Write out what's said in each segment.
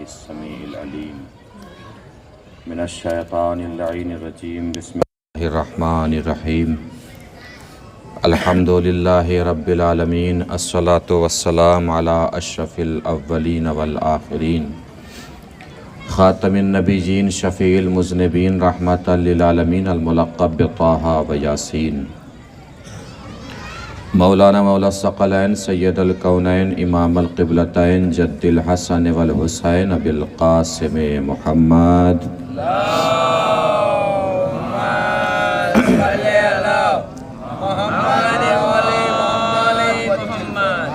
السميع العليم من الشيطان اللعين الرجيم بسم الله الرحمن الرحيم الحمد لله رب العالمين الصلاة والسلام على أشرف الأولين والآخرين خاتم النبيين شفيع المذنبين رحمة للعالمين الملقب بطه وياسين مولانا مولا الثقلین سید الکونین امام القبلتین جد الحسن والحسین ابی القاسم محمد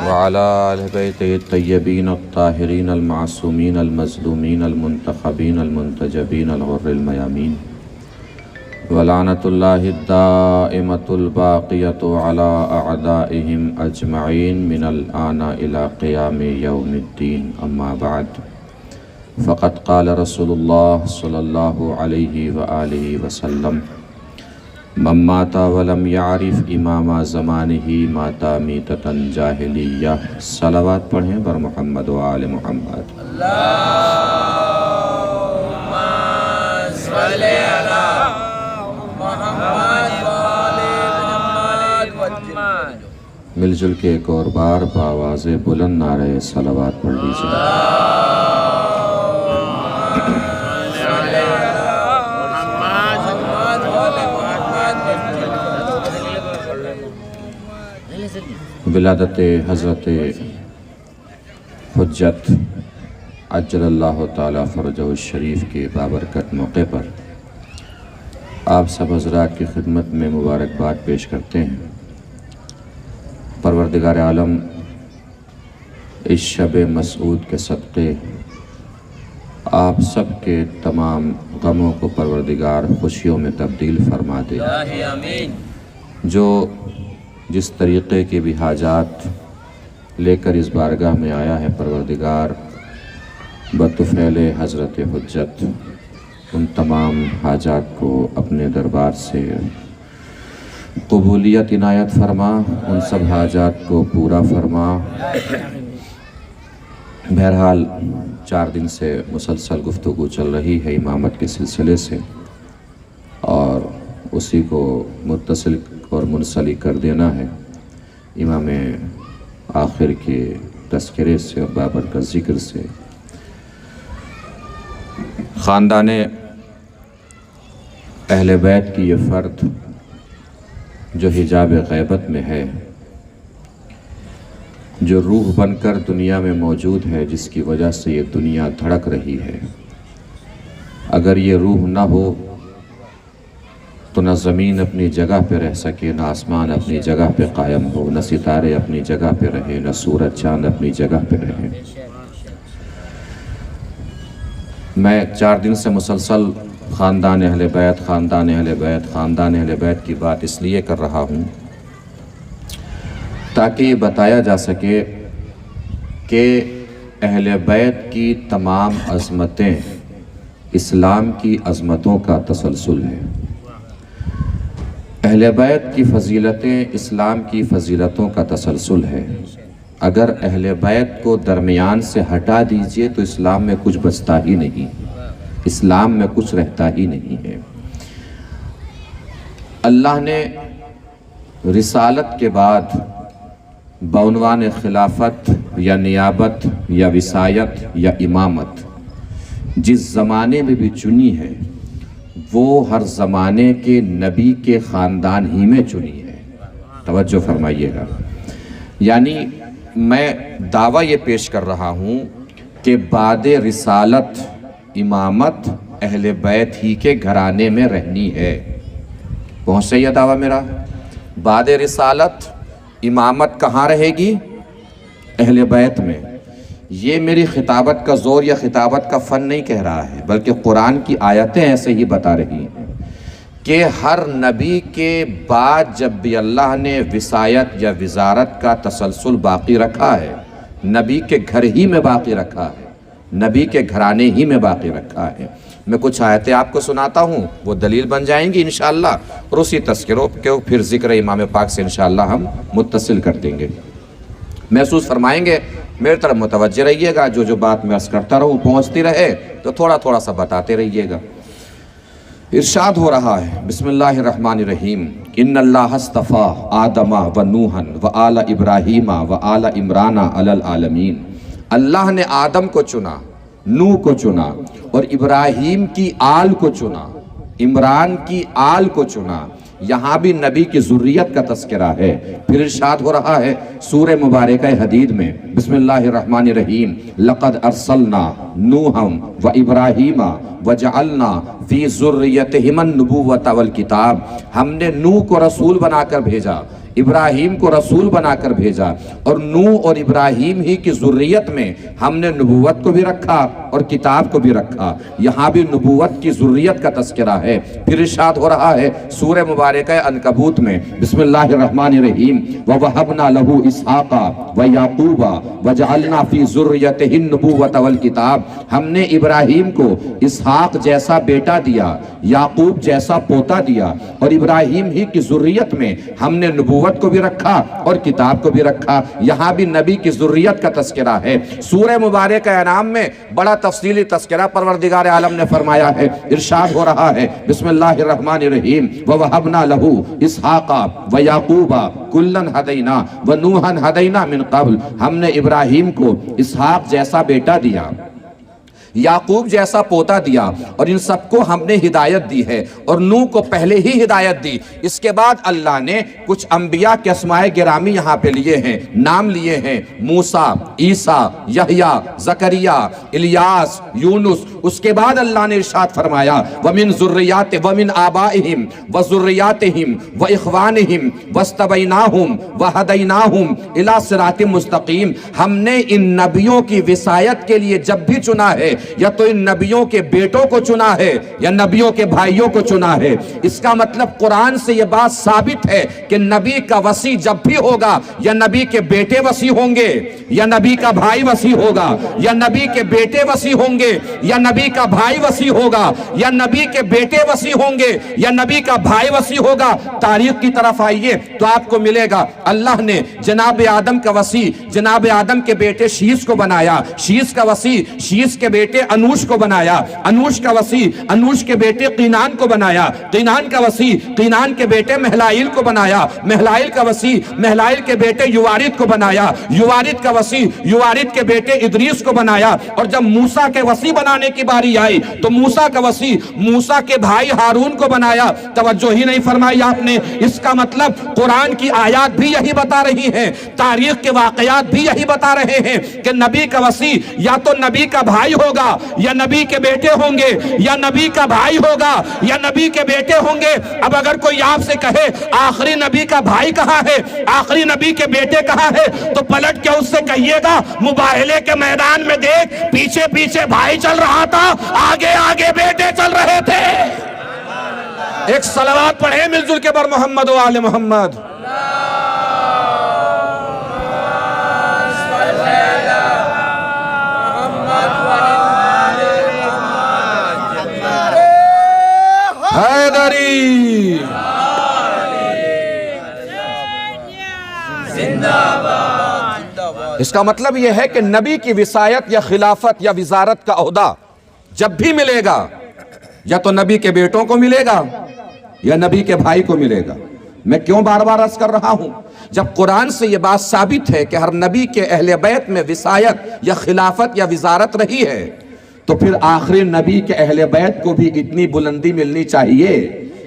وعلى آل بیتہ الطیبین الطاہرین المعصومین المظلومین المنتخبین المنتجبین الغر المیامین ولعنت اللہ الدائمۃ الباقیۃ علی اعدائہم اجمعین من الآن الی قیام یوم الدین اما بعد فقد قال رسول اللہ صلی اللہ علیہ وآلہ وسلم من مات ولم یعرف امام زمانہ مات میتۃ جاہلیہ۔ صلوات پڑھیں بر محمد و آل محمد۔ مل جل کے ایک اور بار بآواز بلند نعرہ صلوات پڑھ لیجیے۔ ولادت حضرت حجت عجل اللہ تعالی فرجہ الشریف کے بابرکت موقع پر آپ سب حضرات کی خدمت میں مبارکباد پیش کرتے ہیں۔ پروردگار عالم اس شب مسعود کے صدقے آپ سب کے تمام غموں کو پروردگار خوشیوں میں تبدیل فرما دے۔ جو جس طریقے کے بھی حاجات لے کر اس بارگاہ میں آیا ہے پروردگار بطفیل حضرت حجت ان تمام حاجات کو اپنے دربار سے قبولیت عنایت فرما، ان سب حاجات کو پورا فرما۔ بہرحال 4 دن سے مسلسل گفتگو چل رہی ہے امامت کے سلسلے سے، اور اسی کو متصل اور منسلک کر دینا ہے امام آخر کے تذکرے سے اور بابر کا ذکر سے۔ خاندان اہل بیت کی یہ فرد جو حجاب غیبت میں ہے، جو روح بن کر دنیا میں موجود ہے، جس کی وجہ سے یہ دنیا دھڑک رہی ہے، اگر یہ روح نہ ہو تو نہ زمین اپنی جگہ پہ رہ سکے، نہ آسمان اپنی جگہ پہ قائم ہو، نہ ستارے اپنی جگہ پہ رہیں، نہ سورج چاند اپنی جگہ پہ رہیں۔ میں 4 دن سے مسلسل خاندان اہل بیت خاندان اہل بیت خاندان اہل بیت کی بات اس لیے کر رہا ہوں تاکہ یہ بتایا جا سکے کہ اہل بیت کی تمام عظمتیں اسلام کی عظمتوں کا تسلسل ہے۔ اہل بیت کی فضیلتیں اسلام کی فضیلتوں کا تسلسل ہے۔ اگر اہل بیت کو درمیان سے ہٹا دیجئے تو اسلام میں کچھ بچتا ہی نہیں، اسلام میں کچھ رہتا ہی نہیں ہے۔ اللہ نے رسالت کے بعد بعنوان خلافت یا نیابت یا وصایت یا امامت جس زمانے میں بھی چنی ہے وہ ہر زمانے کے نبی کے خاندان ہی میں چنی ہے۔ توجہ فرمائیے گا، یعنی میں دعویٰ یہ پیش کر رہا ہوں کہ بعد رسالت امامت اہل بیت ہی کے گھرانے میں رہنی ہے۔ پہنچ سے یہ دعویٰ میرا؟ بعد رسالت امامت کہاں رہے گی؟ اہل بیت میں۔ یہ میری خطابت کا زور یا خطابت کا فن نہیں کہہ رہا ہے، بلکہ قرآن کی آیتیں ایسے ہی بتا رہی ہیں کہ ہر نبی کے بعد جب بھی اللہ نے وصایت یا وزارت کا تسلسل باقی رکھا ہے، نبی کے گھر ہی میں باقی رکھا ہے، نبی کے گھرانے ہی میں باقی رکھا ہے۔ میں کچھ آیتیں آپ کو سناتا ہوں، وہ دلیل بن جائیں گی انشاءاللہ، اور اسی تذکروں کے پھر ذکر امام پاک سے انشاءاللہ ہم متصل کر دیں گے۔ محسوس فرمائیں گے میرے طرف متوجہ رہیے گا، جو بات میں عرض کرتا رہوں پہنچتی رہے تو تھوڑا تھوڑا سا بتاتے رہیے گا۔ ارشاد ہو رہا ہے، بسم اللہ الرحمن الرحیم، ان اللہ اصطفیٰ آدم و نوحا و آل ابراہیم و آل عمران علی العالمین۔ اللہ نے آدم کو چنا، نوح کو چنا، اور ابراہیم کی آل کو چنا، عمران کی آل کو چنا۔ یہاں بھی نبی کی ذریت کا تذکرہ ہے۔ پھر ارشاد ہو رہا ہے سورہ مبارکہ حدید میں، بسم اللہ الرحمن الرحیم، لقد ارسلنا نوحا و ابراہیم وجعلنا فی ذریتہم النبوۃ والکتاب۔ ہم نے نوح کو رسول بنا کر بھیجا، ابراہیم کو رسول بنا کر بھیجا، اور نوح اور ابراہیم ہی کی ذریت میں ہم نے نبوت کو بھی رکھا اور کتاب کو بھی رکھا۔ یہاں بھی نبوت کی ذریت کا تذکرہ ہے۔ پھر ارشاد ہو رہا ہے سورہ مبارکہ عنکبوت میں، بسم اللہ الرحمن الرحیم، وَوَهَبْنَا لَهُ إِسْحَاقَ وَيَعْقُوبَ وَجَعَلْنَا فِي ذُرِّيَّتِهِ النُّبُوَّةَ وَالْكِتَابَ۔ ہم نے ابراہیم کو اسحاق جیسا بیٹا دیا، یعقوب جیسا پوتا دیا، اور ابراہیم ہی کی ذریت میں ہم نے نبوت کو بھی رکھا اور کتاب کو بھی رکھا۔ یہاں بھی نبی کی ذریت کا تذکرہ ہے۔ سورہ مبارکہ انعام میں بڑا تفصیلی تذکرہ پروردگار عالم نے فرمایا ہے۔ ارشاد ہو رہا ہے بسم اللہ الرحمن الرحیم، وَوَهَبْنَا لَهُ إِسْحَاقَ وَيَعْقُوبَ كُلًّا هَدَيْنَا وَنُوحًا هَدَيْنَا مِن قَبْلُ۔ ہم نے ابراہیم کو اسحاق جیسا بیٹا دیا، یعقوب جیسا پوتا دیا، اور ان سب کو ہم نے ہدایت دی ہے، اور نوح کو پہلے ہی ہدایت دی۔ اس کے بعد اللہ نے کچھ انبیاء کے اسماء گرامی یہاں پہ لیے ہیں، نام لیے ہیں، موسیٰ، عیسیٰ، یحییٰ، زکریا، الیاس، یونس۔ اس کے بعد اللہ نے ارشاد فرمایا وَمِن ذُرِّيَّاتِ وَمِنْ آبَائِهِمْ وَذُرِّيَّاتِهِمْ وَإِخْوَانِهِمْ وَاسْتَبَيْنَاهُمْ وَهَدَيْنَاهُمْ إِلَىٰ صِرَاطٍ مُسْتَقِيمٍ۔ ہم نے ان نبیوں کی وصایت کے لیے جب بھی چنا ہے، یا تو ان نبیوں کے بیٹوں کو چنا ہے یا نبیوں کے بھائیوں کو چنا ہے۔ اس کا مطلب قرآن سے یہ بات ثابت ہے کہ نبی کا وصی جب بھی ہوگا، یا نبی کے بیٹے وصی ہوں گے، یا نبی کا بھائی وصی ہوگا، یا نبی کے بیٹے وصی ہوں گے، یا نبی کا بھائی وصی ہوگا، یا نبی کے بیٹے وصی ہوں گے، یا نبی کا بھائی وصی ہوگا۔ تاریخ کی طرف آئیے تو آپ کو ملے گا اللہ نے جناب آدم کا وصی جناب آدم کے بیٹے شیس کو بنایا، شیس کا وصی شیس کے بیٹے انوش کو بنایا، انوش کا وصی انوش کے بیٹے قینان کو بنایا، قینان کا وصی قینان کے بیٹے مہلائیل کو بنایا، مہلائیل کا وصی مہلائیل کے بیٹے یوارد کو بنایا، یوارد کا وصی یوارد کے بیٹے ادریس کو بنایا۔ اور جب موسیٰ کے وصی بنانے کی باری آئی تو موسیٰ کا وصی موسیٰ کے بھائی ہارون کو بنایا۔ توجہ ہی نہیں فرمائی آپ نے۔ اس کا مطلب قرآن کی آیات بھی یہی بتا رہی ہیں، تاریخ کے واقعات بھی یہی بتا رہے ہیں کہ نبی کا وصی یا تو نبی کا بھائی ہوگا، یا نبی کے بیٹے ہوں گے، یا نبی کا بھائی ہوگا، یا نبی کے بیٹے ہوں گے۔ اب اگر کوئی آپ سے کہے آخری نبی کا بھائی کہاں ہے، آخری نبی کے بیٹے کہاں ہے، تو پلٹ کے اس سے کہیے گا مباہلے کے میدان میں دیکھ، پیچھے پیچھے بھائی چل رہا تھا، آگے آگے بیٹے چل رہے تھے۔ ایک صلوات پڑھیں مل جل کے بر محمد و آل محمد۔ حیدری اس کا مطلب یہ ہے کہ نبی کی وصایت یا خلافت یا وزارت کا عہدہ جب بھی ملے گا، یا تو نبی کے بیٹوں کو ملے گا یا نبی کے بھائی کو ملے گا۔ میں کیوں بار بار عرض کر رہا ہوں؟ جب قرآن سے یہ بات ثابت ہے کہ ہر نبی کے اہل بیت میں وصایت یا خلافت یا وزارت رہی ہے، تو پھر آخری نبی کے اہل بیت کو بھی اتنی بلندی ملنی چاہیے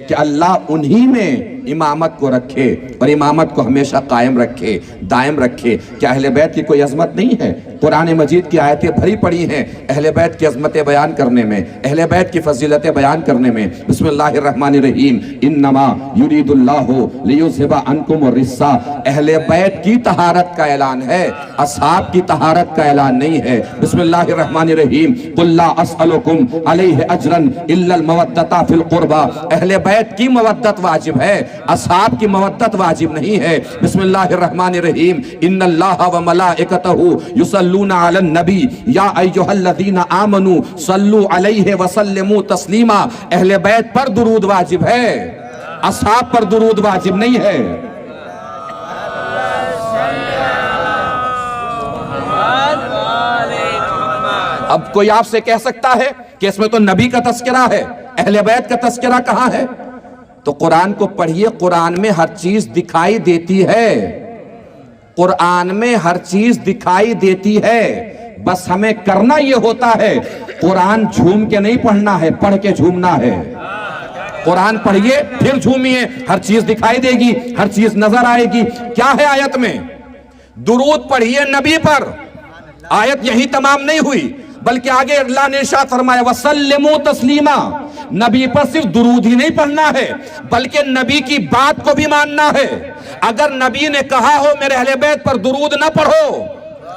کہ اللہ انہی میں امامت کو رکھے اور امامت کو ہمیشہ قائم رکھے، دائم رکھے۔ کیا اہل بیت کی کوئی عظمت نہیں ہے؟ قرآن مجید کی آیتیں بھری پڑی ہیں اہل بیت کی عظمتیں بیان کرنے میں، اہل بیت کی فضیلتیں بیان کرنے میں۔ بسم اللہ الرحمن الرحیم، انما یرید اللہ لیذھب عنکم الرجس۔ اہل بیت کی طہارت کا اعلان ہے، اصحاب کی طہارت کا اعلان نہیں ہے۔ بسم اللہ الرحمن الرحیم، قل لا اسألکم علیہ اجرا الا المودۃ فی القربى۔ اہل بیت کی مودت واجب ہے، اصحاب کی مودت واجب نہیں ہے۔ بسم اللہ الرحمن الرحیم، ان اللہ وملائکتہ یصلون علی النبی یا ایھا الذین آمنوا صلوا علیہ وسلموا تسلیما۔ اہل بیت پر درود واجب ہے، اصحاب پر درود واجب نہیں ہے۔ اب کوئی آپ سے کہہ سکتا ہے کہ اس میں تو نبی کا تذکرہ ہے، اہل بیت کا تذکرہ کہاں ہے؟ تو قرآن کو پڑھیے، قرآن میں ہر چیز دکھائی دیتی ہے، قرآن میں ہر چیز دکھائی دیتی ہے، بس ہمیں کرنا یہ ہوتا ہے قرآن جھوم کے نہیں پڑھنا ہے، پڑھ کے جھومنا ہے۔ قرآن پڑھیے پھر جھومیے، ہر چیز دکھائی دے گی، ہر چیز نظر آئے گی۔ کیا ہے آیت میں؟ درود پڑھیے نبی پر۔ آیت یہی تمام نہیں ہوئی، بلکہ آگے اللہ نے ارشاد فرمایا وَسَلِّمُوا تَسْلِیمًا، نبی پر صرف درود ہی نہیں پڑھنا ہے بلکہ نبی کی بات کو بھی ماننا ہے۔ اگر نبی نے کہا ہو میرے اہل بیت پر درود نہ پڑھو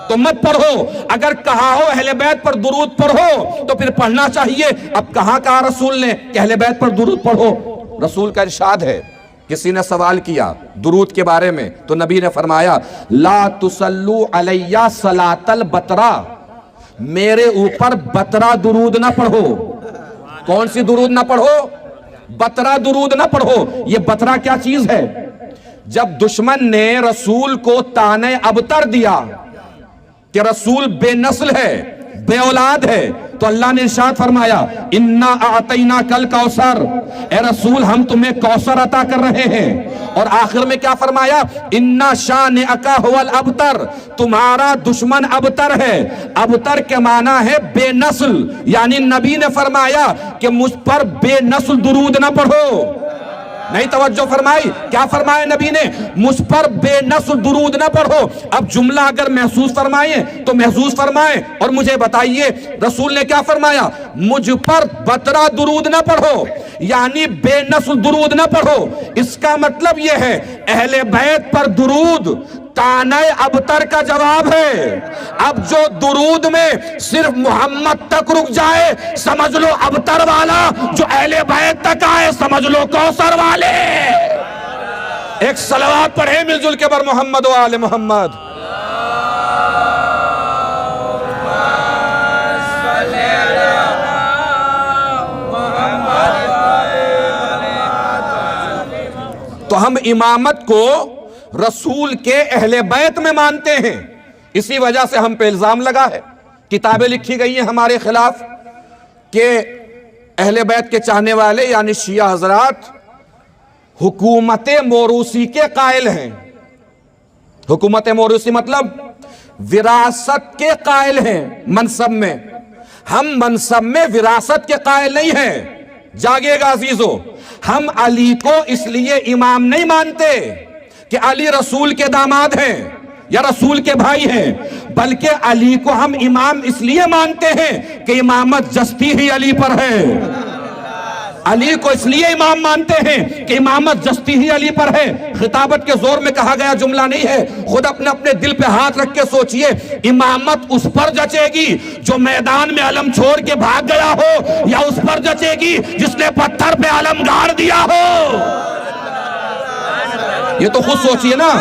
تو مت پڑھو، اگر کہا ہو اہل بیت پر درود پڑھو تو پھر پڑھنا چاہیے۔ اب کہاں کہا رسول نے کہ اہل بیت پر درود پڑھو؟ رسول کا ارشاد ہے، کسی نے سوال کیا درود کے بارے میں تو نبی نے فرمایا لا تصلو علیہ صلاۃ البترا، میرے اوپر بترا درود نہ پڑھو۔ کون سی درود نہ پڑھو؟ بترا درود نہ پڑھو۔ یہ بترا کیا چیز ہے؟ جب دشمن نے رسول کو طعنہ ابتر دیا کہ رسول بے نسل ہے، بے اولاد ہے، تو اللہ نے ارشاد فرمایا انا اعطیناک الکوثر، اے رسول ہم تمہیں کوثر عطا کر رہے ہیں۔ اور آخر میں کیا فرمایا؟ انا شانئک ھو الابتر، تمہارا دشمن ابتر ہے۔ ابتر کے معنی ہے بے نسل، یعنی نبی نے فرمایا کہ مجھ پر بے نسل درود نہ پڑھو۔ نہیں توجہ فرمائی؟ کیا فرمایا نبی نے؟ مجھ پر بے نسل درود نہ پڑھو۔ اب جملہ اگر محسوس فرمائیں تو محسوس فرمائیں اور مجھے بتائیے رسول نے کیا فرمایا؟ مجھ پر بترا درود نہ پڑھو، یعنی بے نسل درود نہ پڑھو۔ اس کا مطلب یہ ہے اہل بیت پر درود طعنہ ابتر کا جواب ہے۔ اب جو درود میں صرف محمد تک رک جائے سمجھ لو ابتر والا، جو اہل بیت تک آئے سمجھ لو کوثر والے۔ ایک صلوات پڑھیں مل جل کے بر محمد و آل محمد۔ تو ہم امامت کو رسول کے اہل بیت میں مانتے ہیں، اسی وجہ سے ہم پہ الزام لگا ہے، کتابیں لکھی گئی ہیں ہمارے خلاف کہ اہل بیت کے چاہنے والے یعنی شیعہ حضرات حکومت موروثی کے قائل ہیں۔ حکومت موروثی مطلب وراثت کے قائل ہیں منصب میں۔ ہم منصب میں وراثت کے قائل نہیں ہیں۔ جاگے گا عزیزو، ہم علی کو اس لیے امام نہیں مانتے کہ علی رسول کے داماد ہیں یا رسول کے بھائی ہیں، بلکہ علی کو ہم امام اس لیے مانتے ہیں کہ امامت جستی ہی علی پر ہے۔ علی کو اس لیے امام مانتے ہیں کہ امامت جستی ہی علی پر ہے۔ خطابت کے زور میں کہا گیا جملہ نہیں ہے، خود اپنے دل پہ ہاتھ رکھ کے سوچئے، امامت اس پر جچے گی جو میدان میں علم چھوڑ کے بھاگ گیا ہو، یا اس پر جچے گی جس نے پتھر پہ علم گاڑ دیا ہو؟ یہ تو خود سوچئے نا۔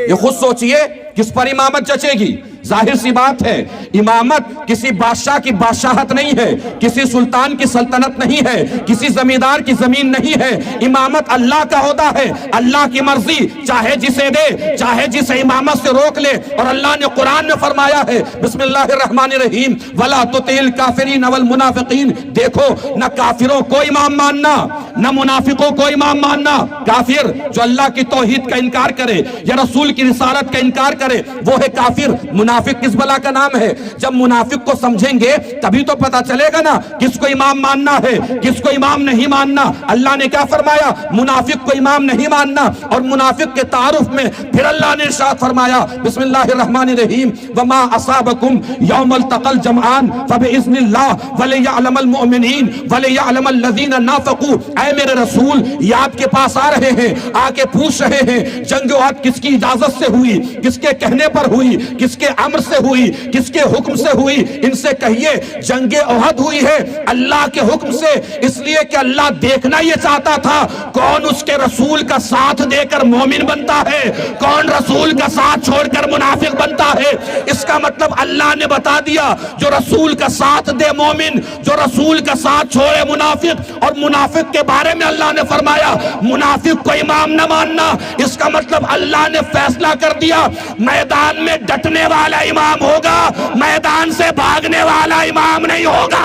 یہ خود سوچئے کس پر امامت جچے گی؟ ظاہر سی بات ہے امامت کسی بادشاہ کی بادشاہت نہیں ہے، کسی سلطان کی سلطنت نہیں ہے، کسی زمیندار کی زمین نہیں ہے۔ امامت اللہ کا عہدہ ہے، اللہ کی مرضی، چاہے جسے دے چاہے جسے امامت سے روک لے۔ اور اللہ نے قرآن میں فرمایا ہے بسم اللہ الرحمن الرحیم وَلَا تُطِعِ الْكَافِرِينَ وَالْمُنَافِقِينَ، دیکھو نہ کافروں کو امام ماننا نہ منافقوں کو امام ماننا۔ کافر جو اللہ کی توحید کا انکار کرے یا رسول کی رسالت کا انکار کرے وہ ہے کافر۔ منافق کس بلا کا نام ہے؟ جب منافق کو سمجھیں گے تبھی تو پتا چلے گا نا کس کو امام ماننا ہے کس کو امام نہیں ماننا۔ اللہ نے کیا فرمایا؟ منافق کو امام نہیں ماننا۔ اور منافق کے تعارف میں پھر اللہ نے ارشاد فرمایا بسم اللہ الرحمن الرحیم وَمَا أَصَابَكُمْ يَوْمَ الْتَقَى الْجَمْعَانِ فَبِإِذْنِ اللَّهِ وَلِيَعْلَمَ الْمُؤْمِنِينَ وَلِيَعْلَمَ الَّذِينَ نَافَقُوا۔ اے میرے رسول یہ آپ کے پاس آ رہے ہیں، آ کے پوچھ رہے ہیں جنگ احد کس کی اجازت سے ہوئی، کس کے کہنے پر ہوئی، کس کے امر سے ہوئی؟ کس کے حکم سے ہوئی؟ ان سے کہیے جنگ احد ہوئی ہے اللہ کے حکم سے، اس لیے کہ اللہ دیکھنا یہ چاہتا تھا کون اس کے رسول کا ساتھ دے کر مومن بنتا ہے، کون رسول کا ساتھ چھوڑ کر منافق بنتا ہے۔ اس کا مطلب اللہ نے بتا دیا جو رسول کا ساتھ دے مومن، جو رسول کا ساتھ چھوڑے منافق۔ اور منافق کے بارے میں اللہ نے فرمایا منافق کو امام نہ ماننا، اس کا مطلب اللہ نے فیصلہ کر دیا میدان میں ڈٹنے والا امام ہوگا، میدان سے بھاگنے والا امام نہیں ہوگا۔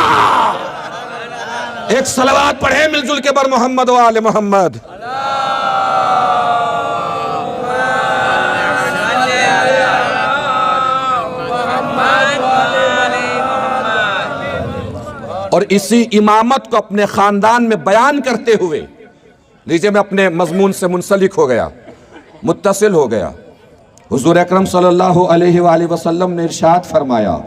ایک صلوات پڑھیں مل جل کے بر محمد و آل محمد۔ اور اسی امامت کو اپنے خاندان میں بیان کرتے ہوئے، لیجئے میں اپنے مضمون سے منسلک ہو گیا، متصل ہو گیا۔ حضور اکرم صلی اللہ علیہ وآلہ وسلم نے ارشاد فرمایا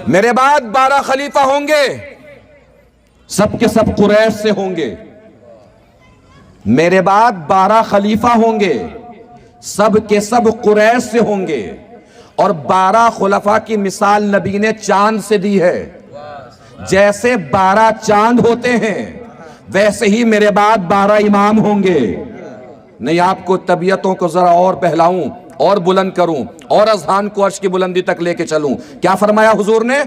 میرے بعد 12 خلیفہ ہوں گے، سب کے سب قریش سے ہوں گے۔ میرے بعد 12 خلیفہ ہوں گے، سب کے سب قریش سے ہوں گے۔ اور 12 خلفاء کی مثال نبی نے چاند سے دی ہے، جیسے 12 چاند ہوتے ہیں ویسے ہی میرے بعد 12 امام ہوں گے۔ نہیں آپ کو طبیعتوں کو ذرا اور بہلاؤں اور بلند کروں اور اذہان کو عرش کی بلندی تک لے کے چلوں، کیا فرمایا حضور نے؟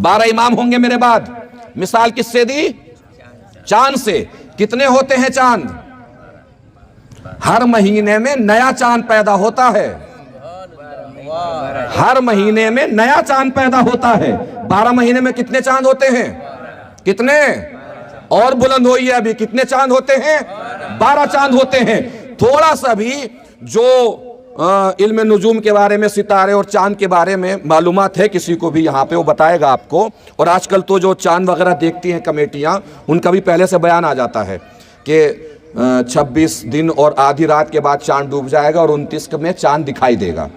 12 امام ہوں گے میرے بعد، مثال کس سے دی؟ چاند سے۔ کتنے ہوتے ہیں چاند؟ ہر مہینے میں نیا چاند پیدا ہوتا ہے، ہر مہینے میں نیا چاند پیدا ہوتا ہے۔ 12 مہینے میں کتنے چاند ہوتے ہیں؟ کتنے؟ اور بلند ہوئی ہے ابھی، کتنے چاند ہوتے ہیں؟ 12 چاند ہوتے ہیں۔ تھوڑا سا بھی جو علم نجوم کے بارے میں، ستارے اور چاند کے بارے میں معلومات ہے کسی کو بھی یہاں پہ، وہ بتائے گا آپ کو۔ اور آج کل تو جو چاند وغیرہ دیکھتی ہیں کمیٹیاں، ان کا بھی پہلے سے بیان آ جاتا ہے کہ 26 دن اور آدھی رات کے بعد چاند ڈوب جائے گا اور 29 میں چاند دکھائی دے گا۔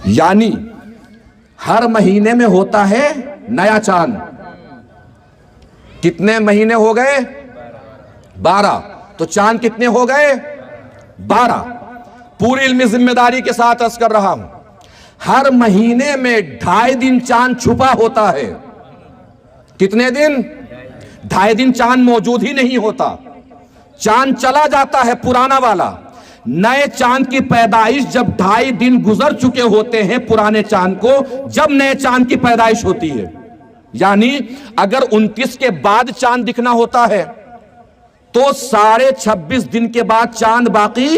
یعنی ہر مہینے میں ہوتا ہے نیا چاند۔ کتنے مہینے ہو گئے؟ 12۔ تو چاند کتنے ہو گئے؟ 12۔ پوری علمی ذمہ داری کے ساتھ عرض کر رہا ہوں، ہر مہینے میں 2.5 دن چاند چھپا ہوتا ہے۔ کتنے دن؟ 2.5 دن چاند موجود ہی نہیں ہوتا، چاند چلا جاتا ہے پرانا والا۔ نئے چاند کی پیدائش جب 2.5 دن گزر چکے ہوتے ہیں پرانے چاند کو، جب نئے چاند کی پیدائش ہوتی ہے۔ یعنی اگر 29 کے بعد چاند دکھنا ہوتا ہے تو 26.5 دن کے بعد چاند باقی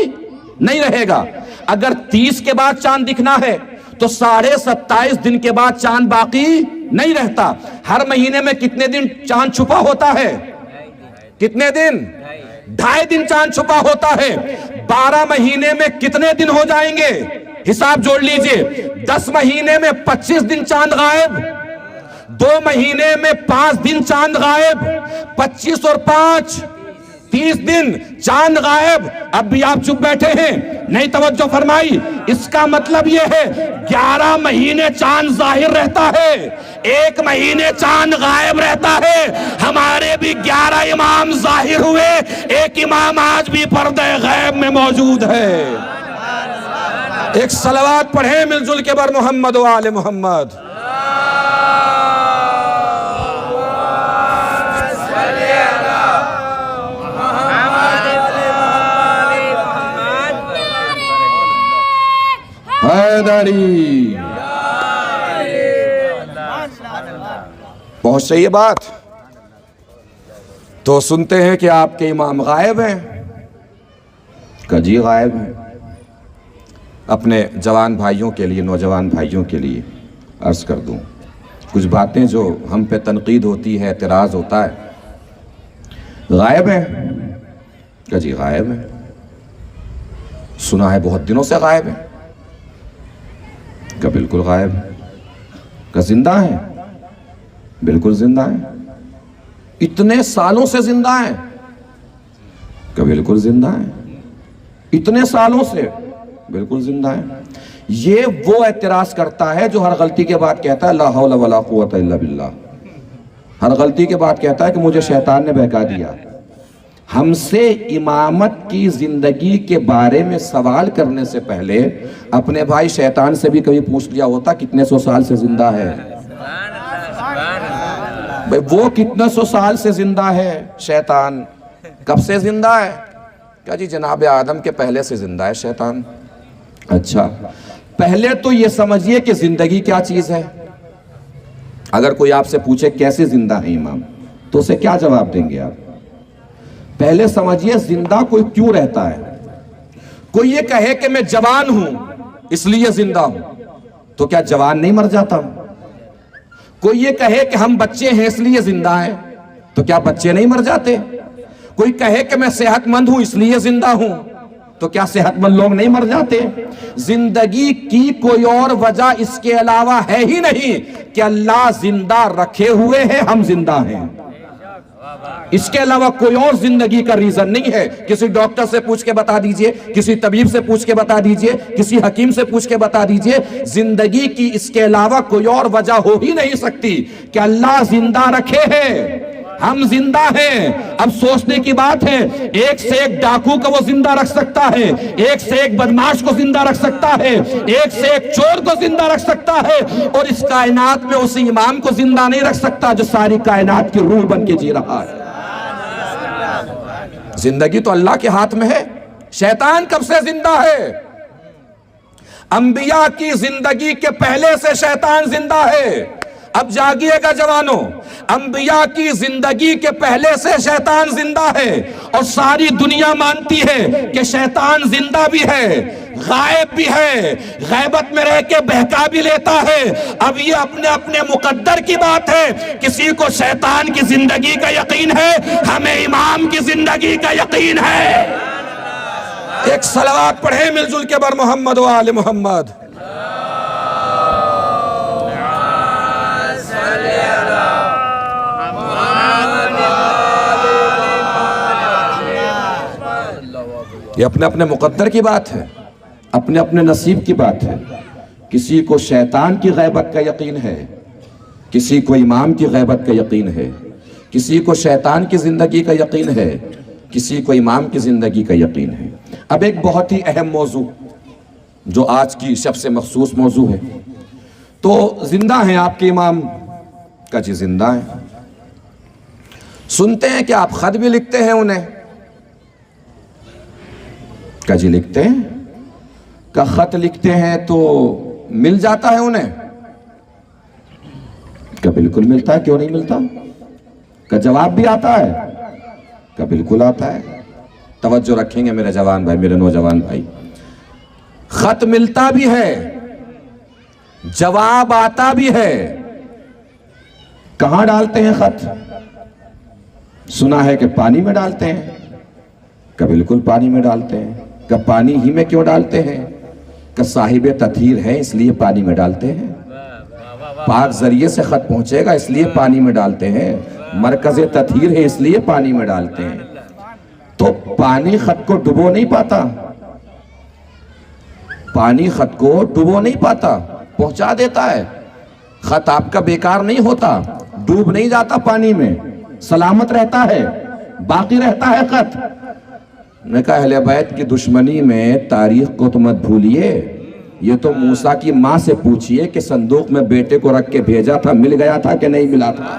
نہیں رہے گا۔ اگر 30 کے بعد چاند دکھنا ہے تو 27.5 دن کے بعد چاند باقی نہیں رہتا۔ ہر مہینے میں کتنے دن چاند چھپا ہوتا ہے؟ کتنے دن؟ 2.5 دن چاند چھپا ہوتا ہے۔ 12 مہینے میں کتنے دن ہو جائیں گے؟ حساب جوڑ لیجئے۔ 10 مہینے میں 25 دن چاند غائب، 2 مہینے میں 5 دن چاند غائب، 25 اور 5 30 دن چاند غائب۔ اب بھی آپ چپ بیٹھے ہیں، نہیں توجہ فرمائی۔ اس کا مطلب یہ ہے 11 مہینے چاند ظاہر رہتا ہے، 1 مہینے چاند غائب رہتا ہے۔ ہمارے بھی 11 امام ظاہر ہوئے، 1 امام آج بھی پردہ غیب میں موجود ہے۔ ایک صلوات پڑھیں مل جل کے بر محمد و آل محمد۔ حیدری پہنچ رہی ہے بات؟ تو سنتے ہیں کہ آپ کے امام غائب ہیں۔ کجی غائب ہیں؟ اپنے جوان بھائیوں کے لیے، نوجوان بھائیوں کے لیے عرض کر دوں کچھ باتیں جو ہم پہ تنقید ہوتی ہے، اعتراض ہوتا ہے۔ غائب ہیں؟ کجی غائب ہیں؟ سنا ہے بہت دنوں سے غائب ہیں۔ کہ بالکل غائب ہے۔ کہ زندہ ہیں؟ بالکل زندہ ہیں۔ اتنے سالوں سے زندہ ہیں؟ کہ بالکل زندہ ہیں۔ اتنے سالوں سے؟ بالکل زندہ ہیں۔ یہ وہ اعتراض کرتا ہے جو ہر غلطی کے بعد کہتا ہے لا حول ولا قوت الا باللہ۔ ہر غلطی کے بعد کہتا ہے کہ مجھے شیطان نے بہکا دیا۔ ہم سے امامت کی زندگی کے بارے میں سوال کرنے سے پہلے اپنے بھائی شیطان سے بھی کبھی پوچھ لیا ہوتا کتنے سو سال سے زندہ ہے؟ بھئی وہ کتنے سو سال سے زندہ ہے شیطان؟ کب سے زندہ ہے؟ کہا جی جناب آدم کے پہلے سے زندہ ہے شیطان۔ اچھا، پہلے تو یہ سمجھیے کہ زندگی کیا چیز ہے۔ اگر کوئی آپ سے پوچھے کیسے زندہ ہے امام، تو اسے کیا جواب دیں گے آپ؟ پہلے سمجھیے زندہ کوئی کیوں رہتا ہے۔ کوئی یہ کہے کہ میں جوان ہوں اس لیے زندہ ہوں، تو کیا جوان نہیں مر جاتا؟ کوئی یہ کہے کہ ہم بچے ہیں اس لیے زندہ ہیں، تو کیا بچے نہیں مر جاتے؟ کوئی کہے کہ میں صحت مند ہوں اس لیے زندہ ہوں، تو کیا صحت مند لوگ نہیں مر جاتے؟ زندگی کی کوئی اور وجہ اس کے علاوہ ہے ہی نہیں کہ اللہ زندہ رکھے ہوئے ہیں، ہم زندہ ہیں۔ اس کے علاوہ کوئی اور زندگی کا ریزن نہیں ہے۔ کسی ڈاکٹر سے پوچھ کے بتا دیجئے، کسی طبیب سے پوچھ کے بتا دیجئے، کسی حکیم سے پوچھ کے بتا دیجئے، زندگی کی اس کے علاوہ کوئی اور وجہ ہو ہی نہیں سکتی کہ اللہ زندہ رکھے ہیں، ہم زندہ ہیں۔ اب سوچنے کی بات ہے، ایک سے ایک ڈاکو کو وہ زندہ رکھ سکتا ہے، ایک سے ایک بدماش کو زندہ رکھ سکتا ہے، ایک سے ایک چور کو زندہ رکھ سکتا ہے، اور اس کائنات میں اسی امام کو زندہ نہیں رکھ سکتا جو ساری کائنات کی روح بن کے جی رہا ہے۔ زندگی تو اللہ کے ہاتھ میں ہے۔ شیطان کب سے زندہ ہے؟ انبیاء کی زندگی کے پہلے سے شیطان زندہ ہے۔ اب جاگیے گا جوانوں، انبیاء کی زندگی کے پہلے سے شیطان زندہ ہے، اور ساری دنیا مانتی ہے کہ شیطان زندہ بھی ہے، غائب بھی ہے، غیبت میں رہ کے بہکا بھی لیتا ہے۔ اب یہ اپنے اپنے مقدر کی بات ہے، کسی کو شیطان کی زندگی کا یقین ہے، ہمیں امام کی زندگی کا یقین ہے۔ ایک صلوات پڑھیں مل جل کے بر محمد و آل محمد۔ یہ اپنے اپنے مقدر کی بات ہے، اپنے اپنے نصیب کی بات ہے۔ کسی کو شیطان کی غیبت کا یقین ہے، کسی کو امام کی غیبت کا یقین ہے، کسی کو شیطان کی زندگی کا یقین ہے، کسی کو امام کی زندگی کا یقین ہے۔ اب ایک بہت ہی اہم موضوع جو آج کی شب سے مخصوص موضوع ہے، تو زندہ ہیں آپ کے امام؟ کا جی زندہ ہیں۔ سنتے ہیں کہ آپ خط بھی لکھتے ہیں انہیں؟ کا جی لکھتے ہیں۔ کا خط لکھتے ہیں تو مل جاتا ہے انہیں؟ کا بالکل ملتا ہے، کیوں نہیں ملتا؟ کا جواب بھی آتا ہے؟ کا بالکل آتا ہے۔ توجہ رکھیں گے میرے جوان بھائی، میرے نوجوان بھائی، خط ملتا بھی ہے، جواب آتا بھی ہے۔ کہاں ڈالتے ہیں خط؟ سنا ہے کہ پانی میں ڈالتے ہیں۔ کا بالکل پانی میں ڈالتے ہیں۔ کہ پانی ہی میں کیوں ڈالتے ہیں؟ کہ صاحب تطہیر ہے اس لیے پانی میں ڈالتے ہیں۔ پاک ذریعے سے خط پہنچے گا اس لیے پانی میں ڈالتے ہیں۔ مرکز تطہیر ہے اس لیے پانی میں ڈالتے ہیں۔ تو پانی خط کو ڈبو نہیں پاتا، پانی خط کو ڈبو نہیں پاتا، پہنچا دیتا ہے۔ خط آپ کا بیکار نہیں ہوتا، ڈوب نہیں جاتا پانی میں، سلامت رہتا ہے، باقی رہتا ہے خط۔ نے کہا اہل بیت کی دشمنی میں تاریخ کو تو مت بھولیے، یہ تو موسیٰ کی ماں سے پوچھئے کہ صندوق میں بیٹے کو رکھ کے بھیجا تھا، مل گیا تھا کہ نہیں ملا تھا؟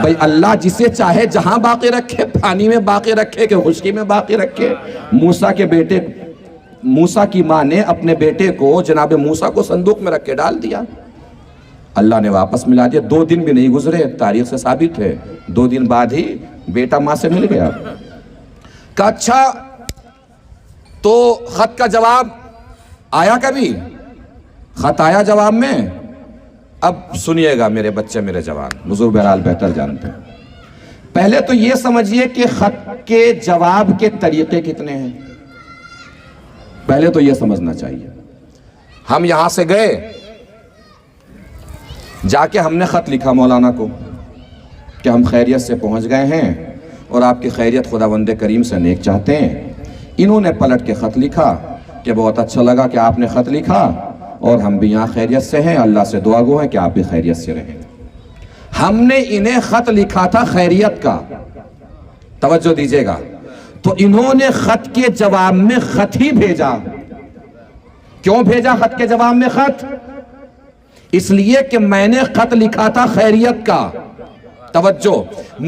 بھئی اللہ جسے چاہے جہاں باقی رکھے، پانی میں باقی رکھے کہ خشکی میں باقی رکھے۔ موسیٰ کی ماں نے اپنے بیٹے کو، جناب موسیٰ کو صندوق میں رکھ کے ڈال دیا، اللہ نے واپس ملا دیا۔ 2 دن بھی نہیں گزرے، تاریخ سے ثابت ہے، 2 دن بعد ہی بیٹا ماں سے مل گیا۔ کہا اچھا تو خط کا جواب آیا کبھی؟ خط آیا جواب میں؟ اب سنیے گا میرے بچے، میرے جوان، حضور بہرحال بہتر جانتے ہیں۔ پہلے تو یہ سمجھیے کہ خط کے جواب کے طریقے کتنے ہیں، پہلے تو یہ سمجھنا چاہیے۔ ہم یہاں سے گئے، جا کے ہم نے خط لکھا مولانا کو کہ ہم خیریت سے پہنچ گئے ہیں اور آپ کی خیریت خداوند کریم سے نیک چاہتے ہیں۔ انہوں نے پلٹ کے خط لکھا کہ بہت اچھا لگا کہ آپ نے خط لکھا، اور ہم بھی یہاں خیریت سے ہیں، اللہ سے دعا گو ہیں کہ آپ بھی خیریت سے رہیں۔ ہم نے انہیں خط لکھا تھا خیریت کا، توجہ دیجئے گا، تو انہوں نے خط کے جواب میں خط ہی بھیجا۔ کیوں بھیجا خط کے جواب میں خط؟ اس لیے کہ میں نے خط لکھا تھا خیریت کا، توجہ،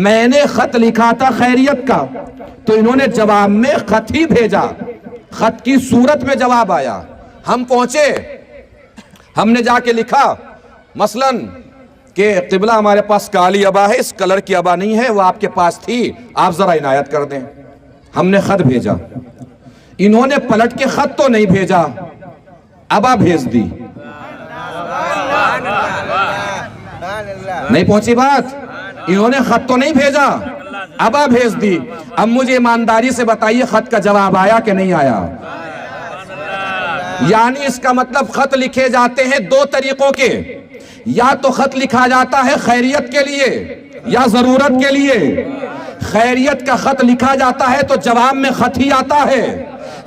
میں نے خط لکھا تھا خیریت کا، تو انہوں نے جواب میں خط ہی بھیجا، خط کی صورت میں جواب آیا۔ ہم پہنچے، ہم نے جا کے لکھا مثلاً کہ قبلہ ہمارے پاس کالی ابا ہے، اس کلر کی ابا نہیں ہے، وہ آپ کے پاس تھی، آپ ذرا عنایت کر دیں۔ ہم نے خط بھیجا، انہوں نے پلٹ کے خط تو نہیں بھیجا، ابا بھیج دی۔ نہیں پہنچی بات؟ انہوں نے خط تو نہیں بھیجا، ابا بھیج دی۔ اب مجھے ایمانداری سے بتائیے خط کا جواب آیا کہ نہیں آیا؟ یعنی اس کا مطلب خط لکھے جاتے ہیں دو طریقوں کے، یا تو خط لکھا جاتا ہے خیریت کے لیے یا ضرورت کے لیے۔ خیریت کا خط لکھا جاتا ہے تو جواب میں خط ہی آتا ہے،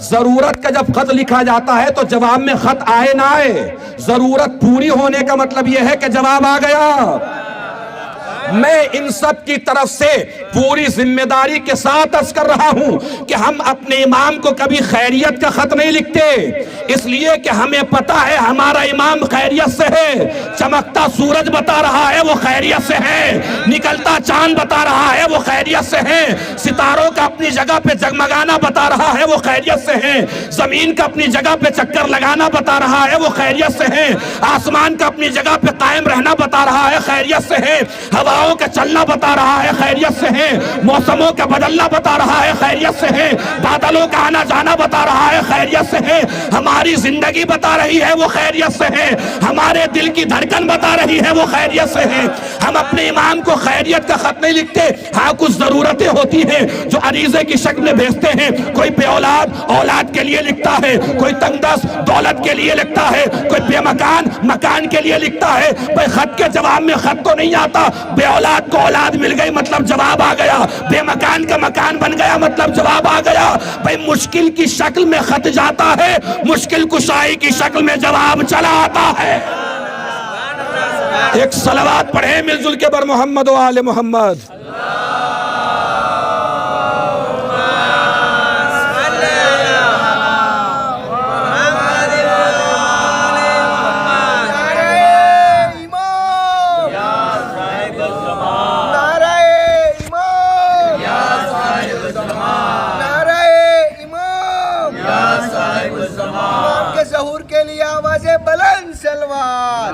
ضرورت کا جب خط لکھا جاتا ہے تو جواب میں خط آئے نہ آئے، ضرورت پوری ہونے کا مطلب یہ ہے کہ جواب آ گیا۔ میں ان سب کی طرف سے پوری ذمہ داری کے ساتھ عرض کر رہا ہوں کہ ہم اپنے امام کو کبھی خیریت کا خط نہیں لکھتے، اس لیے کہ ہمیں پتا ہے ہمارا امام خیریت سے ہے۔ چمکتا سورج بتا رہا ہے وہ خیریت سے ہے، نکلتا چاند بتا رہا ہے وہ خیریت سے ہے، ستاروں کا اپنی جگہ پہ جگمگانا بتا رہا ہے وہ خیریت سے ہے، زمین کا اپنی جگہ پہ چکر لگانا بتا رہا ہے وہ خیریت سے ہے، آسمان کا اپنی جگہ پہ قائم رہنا بتا رہا ہے خیریت سے ہے، ہواؤں کا چلنا بتا رہا ہے خیریت سے ہے، موسموں کا بدلنا بتا رہا ہے خیریت سے ہے، بادلوں کا آنا جانا بتا رہا ہے خیریت سے ہے، ہماری زندگی بتا رہی ہے وہ خیریت سے ہے، ہمارے دل کی دھڑکن بتا رہی ہے وہ خیریت سے ہے۔ ہم اپنے امام کو خیریت کا خط نہیں لکھتے، ہاں کچھ ضرورتیں ہوتی ہیں جو عریضے کی شکل میں بھیجتے ہیں، کوئی بے اولاد اولاد کے لیے لکھتا ہے، کوئی تنگ دست دولت کے لیے لکھتا ہے، کوئی بے مکان مکان کے لیے لکھتا ہے۔ بھئی خط کے جواب میں خط تو نہیں آتا، بے اولاد کو اولاد مل گئی مطلب جواب آ گیا، بے مکان کا مکان بن گیا مطلب جواب آ گیا۔ بھئی مشکل کی شکل میں خط جاتا ہے، مشکل کشائی کی شکل میں جواب چلا آتا ہے۔ ایک صلوات پڑھیں مل جل کے بر محمد و آل محمد۔ ظہور کے لیے آواز بلند سلوات۔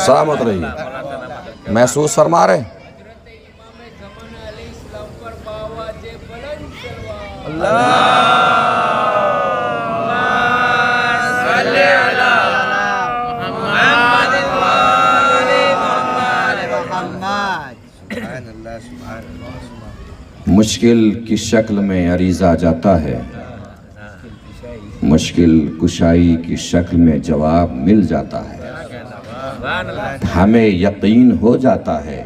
سلامت رہیے، محسوس فرما رہے ہیں؟ مشکل کی شکل میں عریضہ جاتا ہے، مشکل کشائی کی شکل میں جواب مل جاتا ہے، ہمیں یقین ہو جاتا ہے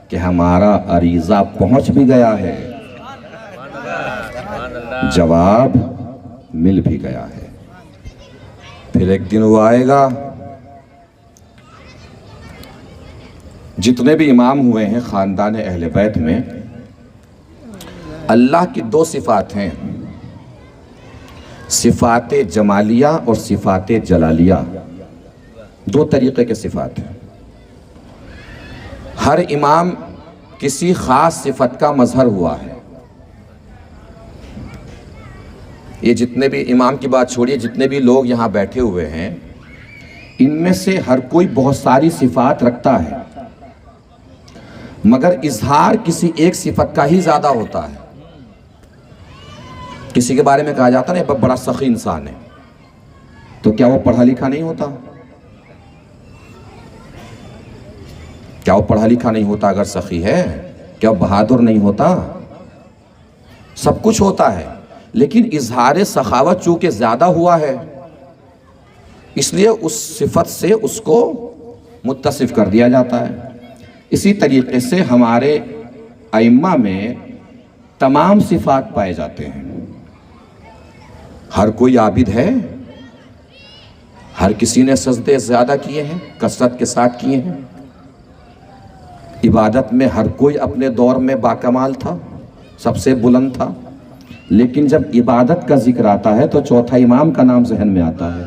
کہ ہمارا عریضہ پہنچ بھی گیا ہے، جواب مل بھی گیا ہے۔ پھر ایک دن وہ آئے گا، جتنے بھی امام ہوئے ہیں خاندان اہل بیت میں، اللہ کی دو صفات ہیں، صفات جمالیہ اور صفات جلالیہ، دو طریقے کے صفات ہیں۔ ہر امام کسی خاص صفت کا مظہر ہوا ہے۔ یہ جتنے بھی امام کی بات چھوڑیے، جتنے بھی لوگ یہاں بیٹھے ہوئے ہیں، ان میں سے ہر کوئی بہت ساری صفات رکھتا ہے، مگر اظہار کسی ایک صفت کا ہی زیادہ ہوتا ہے۔ کسی کے بارے میں کہا جاتا ہے نا بڑا سخی انسان ہے، تو کیا وہ پڑھا لکھا نہیں ہوتا؟ کیا وہ پڑھا لکھا نہیں ہوتا اگر سخی ہے؟ کیا وہ بہادر نہیں ہوتا؟ سب کچھ ہوتا ہے، لیکن اظہار سخاوت چونکہ زیادہ ہوا ہے، اس لیے اس صفت سے اس کو متصف کر دیا جاتا ہے۔ اسی طریقے سے ہمارے ائمہ میں تمام صفات پائے جاتے ہیں. ہر کوئی عابد ہے، ہر کسی نے سجدے زیادہ کیے ہیں، کثرت کے ساتھ کیے ہیں. عبادت میں ہر کوئی اپنے دور میں باکمال تھا، سب سے بلند تھا. لیکن جب عبادت کا ذکر آتا ہے تو چوتھا امام کا نام ذہن میں آتا ہے،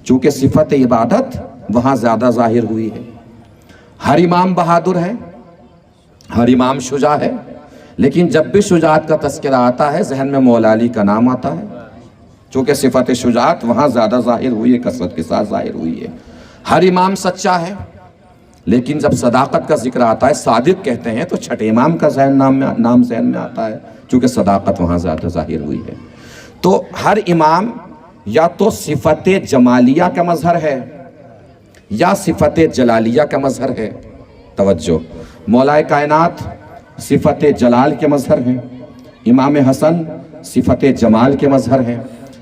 چونکہ صفت عبادت وہاں زیادہ ظاہر ہوئی ہے. ہر امام بہادر ہے، ہر امام شجاع ہے، لیکن جب بھی شجاعت کا تذکرہ آتا ہے ذہن میں مولا علی کا نام آتا ہے، چونکہ صفت شجاعت وہاں زیادہ ظاہر ہوئی ہے، کثرت کے ساتھ ظاہر ہوئی ہے. ہر امام سچا ہے، لیکن جب صداقت کا ذکر آتا ہے، صادق کہتے ہیں، تو چھٹے امام کا نام ذہن میں آتا ہے، چونکہ صداقت وہاں زیادہ ظاہر ہوئی ہے. تو ہر امام یا تو صفت جمالیہ کا مظہر ہے یا صفت جلالیہ کا مظہر ہے. توجہ، مولا کائنات صفت جلال کے مظہر ہیں، امام حسن صفت جمال کے مظہر ہیں،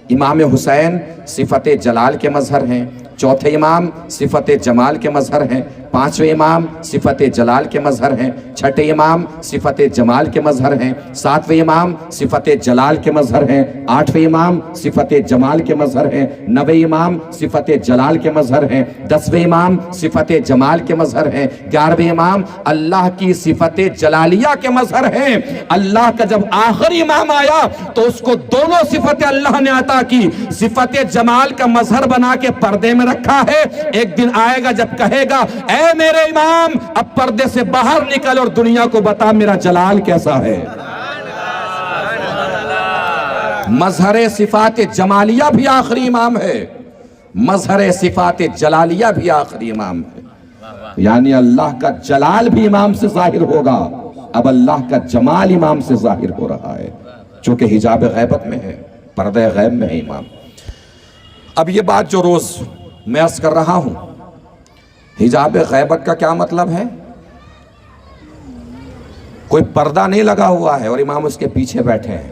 امام حسین صفت جلال کے مظہر ہیں، چوتھے امام صفت جمال کے مظہر ہیں، پانچویں امام صفت جلال کے مظہر ہیں، چھٹے امام صفت جمال کے مظہر ہیں، ساتویں امام صفت جلال کے مظہر ہیں، آٹھویں امام صفت جمال کے مظہر ہیں، نویں امام صفت جلال کے مظہر ہیں، دسویں امام صفت جمال کے مظہر ہیں، گیارہویں امام اللہ کی صفت جلالیہ کے مظہر ہیں. اللہ کا جب آخری امام آیا تو اس کو دونوں صفت اللہ نے عطا کی، صفت جمال کا مظہر بنا کے پردے میں رکھا ہے. ایک دن آئے گا جب کہے گا اے میرے امام اب پردے سے باہر نکل اور دنیا کو بتا میرا جلال کیسا ہے. مظہر صفات جمالیہ بھی آخری امام ہے، مظہر صفات جلالیہ بھی آخری امام ہے. یعنی اللہ کا جلال بھی امام سے ظاہر ہوگا، اب اللہ کا جمال امام سے ظاہر ہو رہا ہے، چونکہ حجاب غیبت میں ہے، پردہ غیب میں ہے امام. اب یہ بات جو روز میں عرض کر رہا ہوں، حجاب غیبت کا کیا مطلب ہے؟ کوئی پردہ نہیں لگا ہوا ہے اور امام اس کے پیچھے بیٹھے ہیں.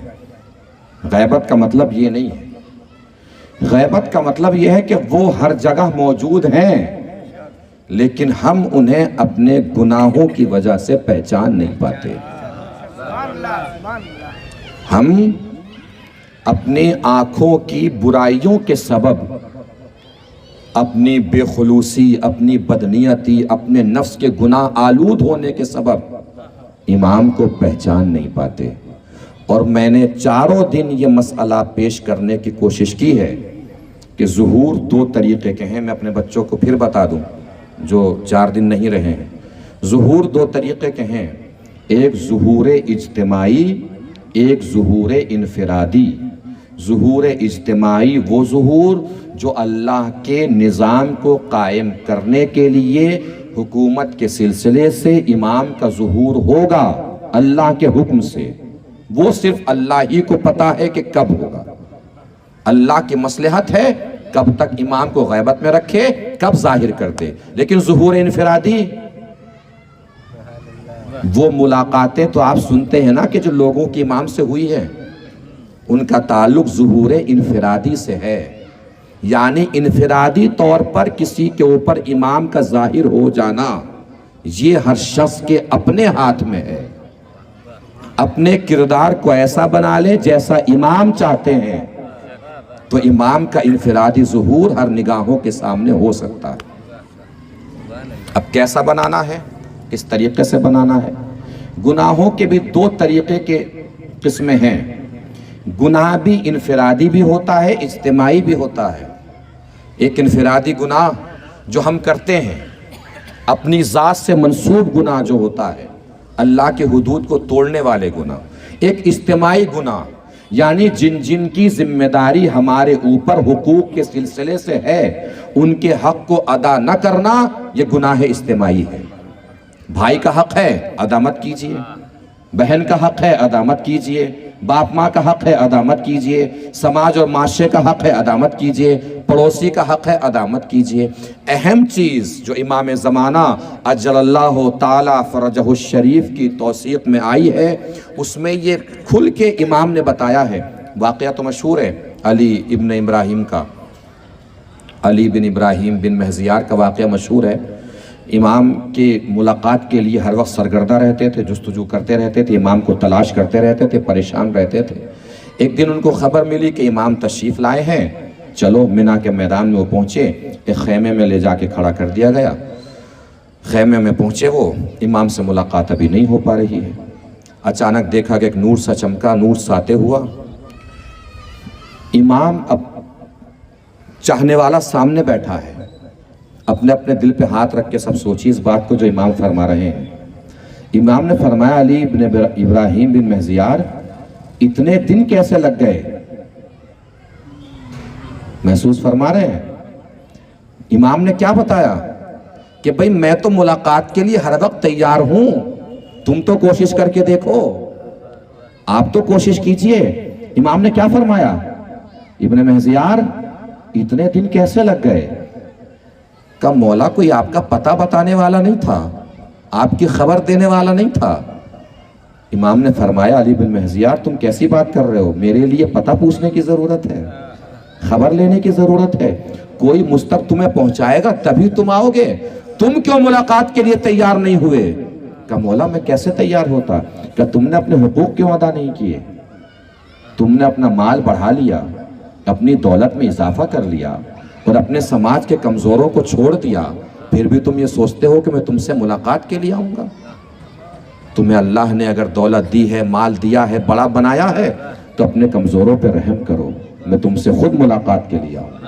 غیبت کا مطلب یہ نہیں ہے. غیبت کا مطلب یہ ہے کہ وہ ہر جگہ موجود ہیں لیکن ہم انہیں اپنے گناہوں کی وجہ سے پہچان نہیں پاتے. ہم اپنی آنکھوں کی برائیوں کے سبب، اپنی بے خلوصی، اپنی بدنیتی، اپنے نفس کے گناہ آلود ہونے کے سبب امام کو پہچان نہیں پاتے. اور میں نے چاروں دن یہ مسئلہ پیش کرنے کی کوشش کی ہے کہ ظہور دو طریقے کے ہیں. میں اپنے بچوں کو پھر بتا دوں جو 4 دن نہیں رہے ہیں. ظہور دو طریقے کے ہیں، ایک ظہور اجتماعی، ایک ظہور انفرادی. ظہور اجتماعی وہ ظہور جو اللہ کے نظام کو قائم کرنے کے لیے حکومت کے سلسلے سے امام کا ظہور ہوگا اللہ کے حکم سے. وہ صرف اللہ ہی کو پتا ہے کہ کب ہوگا. اللہ کی مصلحت ہے کب تک امام کو غیبت میں رکھے، کب ظاہر کر دے. لیکن ظہور انفرادی وہ ملاقاتیں تو آپ سنتے ہیں نا کہ جو لوگوں کی امام سے ہوئی ہے ان کا تعلق ظہور انفرادی سے ہے. یعنی انفرادی طور پر کسی کے اوپر امام کا ظاہر ہو جانا یہ ہر شخص کے اپنے ہاتھ میں ہے. اپنے کردار کو ایسا بنا لے جیسا امام چاہتے ہیں تو امام کا انفرادی ظہور ہر نگاہوں کے سامنے ہو سکتا ہے. اب کیسا بنانا ہے، کس طریقے سے بنانا ہے؟ گناہوں کے بھی دو طریقے کے قسمیں ہیں. گناہ بھی انفرادی بھی ہوتا ہے، اجتماعی بھی ہوتا ہے. ایک انفرادی گناہ جو ہم کرتے ہیں، اپنی ذات سے منسوب گناہ جو ہوتا ہے، اللہ کے حدود کو توڑنے والے گناہ. ایک اجتماعی گناہ یعنی جن جن کی ذمہ داری ہمارے اوپر حقوق کے سلسلے سے ہے ان کے حق کو ادا نہ کرنا، یہ گناہ اجتماعی ہے. بھائی کا حق ہے ادا مت کیجئے، بہن کا حق ہے ادا مت کیجئے، باپ ماں کا حق ہے ادا مت کیجئے، سماج اور معاشرے کا حق ہے ادا مت کیجئے، پڑوسی کا حق ہے ادا مت کیجئے. اہم چیز جو امام زمانہ اجل اللہ تعالی فرجہ الشریف کی توثیق میں آئی ہے اس میں یہ کھل کے امام نے بتایا ہے. واقعہ تو مشہور ہے علی ابن ابراہیم کا، علی بن ابراہیم بن مہزیار کا واقعہ مشہور ہے امام کی ملاقات کے لیے ہر وقت سرگردہ رہتے تھے، جستجو کرتے رہتے تھے، امام کو تلاش کرتے رہتے تھے، پریشان رہتے تھے۔ ایک دن ان کو خبر ملی کہ امام تشریف لائے ہیں، چلو منی کے میدان میں وہ پہنچے، ایک خیمے میں لے جا کے کھڑا کر دیا گیا۔ خیمے میں پہنچے وہ، امام سے ملاقات ابھی نہیں ہو پا رہی ہے۔ اچانک دیکھا کہ ایک نور سا چمکا، نور ساتے ہوا۔ امام اب چاہنے والا سامنے بیٹھا ہے، اپنے اپنے دل پہ ہاتھ رکھ کے سب سوچی اس بات کو جو امام فرما رہے ہیں۔ امام نے فرمایا علی ابن ابراہیم بن مہزیار، اتنے دن کیسے لگ گئے؟ محسوس فرما رہے ہیں؟ امام نے کیا بتایا کہ بھئی میں تو ملاقات کے لیے ہر وقت تیار ہوں، تم تو کوشش کر کے دیکھو، آپ تو کوشش کیجئے۔ امام نے کیا فرمایا؟ ابن مہزیار اتنے دن کیسے لگ گئے؟ کہ مولا کوئی آپ کا پتہ بتانے والا نہیں تھا، آپ کی خبر دینے والا نہیں تھا۔ امام نے فرمایا علی بن مہزیار تم کیسی بات کر رہے ہو؟ میرے لیے پتہ پوچھنے کی ضرورت ہے، خبر لینے کی ضرورت ہے، کوئی مستق تمہیں پہنچائے گا تبھی تم آؤ گے، تم کیوں ملاقات کے لیے تیار نہیں ہوئے؟ کہ مولا میں کیسے تیار ہوتا؟ کہ تم نے اپنے حقوق کیوں ادا نہیں کیے؟ تم نے اپنا مال بڑھا لیا، اپنی دولت میں اضافہ کر لیا اور اپنے سماج کے کمزوروں کو چھوڑ دیا، پھر بھی تم یہ سوچتے ہو کہ میں تم سے ملاقات کے لیے آؤں گا؟ تمہیں اللہ نے اگر دولت دی ہے، مال دیا ہے، بڑا بنایا ہے تو اپنے کمزوروں پہ رحم کرو، میں تم سے خود ملاقات کے لیے آؤں گا،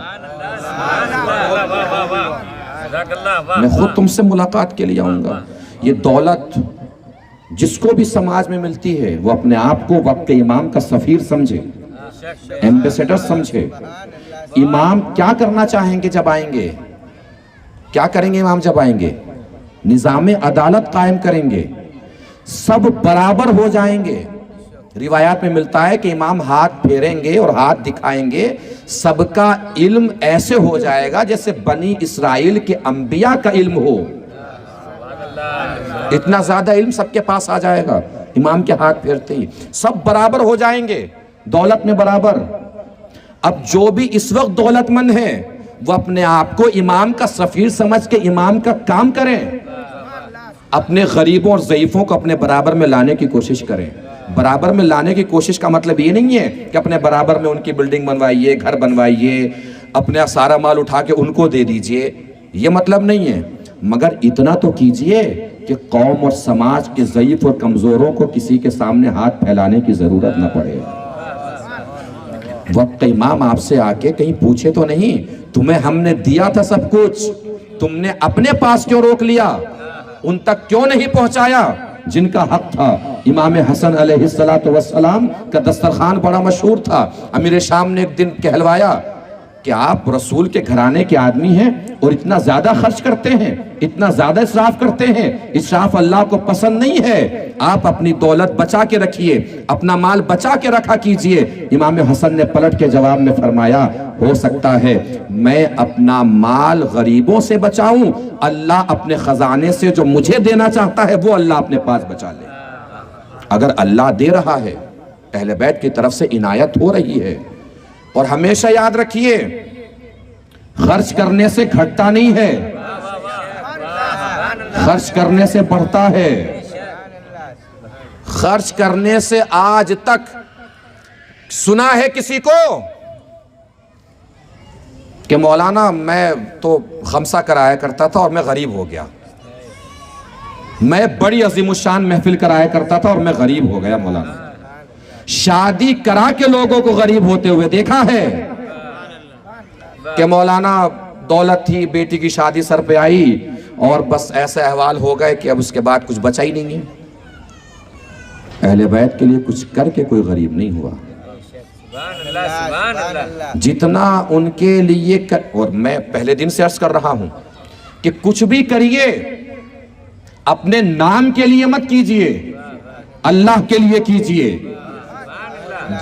میں خود تم سے ملاقات کے لیے آؤں گا۔ یہ دولت جس کو بھی سماج میں ملتی ہے وہ اپنے آپ کو وقت امام کا سفیر سمجھے، ایمبیسیڈر سمجھے۔ امام کیا کرنا چاہیں گے جب آئیں گے؟ کیا کریں گے امام جب آئیں گے؟ نظام عدالت قائم کریں گے، سب برابر ہو جائیں گے۔ روایات میں ملتا ہے کہ امام ہاتھ پھیریں گے اور ہاتھ دکھائیں گے، سب کا علم ایسے ہو جائے گا جیسے بنی اسرائیل کے انبیاء کا علم ہو، اتنا زیادہ علم سب کے پاس آ جائے گا امام کے ہاتھ پھیرتے ہی، سب برابر ہو جائیں گے دولت میں برابر۔ اب جو بھی اس وقت دولت مند ہیں وہ اپنے آپ کو امام کا سفیر سمجھ کے امام کا کام کریں، اپنے غریبوں اور ضعیفوں کو اپنے برابر میں لانے کی کوشش کریں۔ برابر میں لانے کی کوشش کا مطلب یہ نہیں ہے کہ اپنے برابر میں ان کی بلڈنگ بنوائیے، گھر بنوائیے، اپنا سارا مال اٹھا کے ان کو دے دیجئے، یہ مطلب نہیں ہے، مگر اتنا تو کیجئے کہ قوم اور سماج کے ضعیف اور کمزوروں کو کسی کے سامنے ہاتھ پھیلانے کی ضرورت نہ پڑے۔ وقت امام آپ سے آ کے کہیں پوچھے تو نہیں تمہیں ہم نے دیا تھا سب کچھ، تم نے اپنے پاس کیوں روک لیا، ان تک کیوں نہیں پہنچایا جن کا حق تھا؟ امام حسن علیہ السلام کا دسترخوان بڑا مشہور تھا۔ امیر شام نے ایک دن کہلوایا کہ آپ رسول کے گھرانے کے آدمی ہیں اور اتنا زیادہ خرچ کرتے ہیں، اتنا زیادہ اسراف کرتے ہیں، اسراف اللہ کو پسند نہیں ہے، آپ اپنی دولت بچا کے رکھیے، اپنا مال بچا کے رکھا کیجئے۔ امام حسن نے پلٹ کے جواب میں فرمایا ہو سکتا ہے میں اپنا مال غریبوں سے بچاؤں، اللہ اپنے خزانے سے جو مجھے دینا چاہتا ہے وہ اللہ اپنے پاس بچا لے۔ اگر اللہ دے رہا ہے، اہل بیت کی طرف سے عنایت ہو رہی ہے، اور ہمیشہ یاد رکھیے خرچ کرنے سے گھٹتا نہیں ہے، خرچ کرنے سے بڑھتا ہے۔ خرچ کرنے سے آج تک سنا ہے کسی کو کہ مولانا میں تو خمسہ کرایا کرتا تھا اور میں غریب ہو گیا، میں بڑی عظیم الشان محفل کرایا کرتا تھا اور میں غریب ہو گیا؟ مولانا شادی کرا کے لوگوں کو غریب ہوتے ہوئے دیکھا ہے کہ مولانا دولت تھی، بیٹی کی شادی سر پہ آئی اور بس ایسے احوال ہو گئے کہ اب اس کے بعد کچھ بچا ہی نہیں ہے۔ اہل بیت کے لیے کچھ کر کے کوئی غریب نہیں ہوا، جتنا ان کے لیے اور میں پہلے دن سے عرض کر رہا ہوں کہ کچھ بھی کریے اپنے نام کے لیے مت کیجئے، اللہ کے لیے کیجئے۔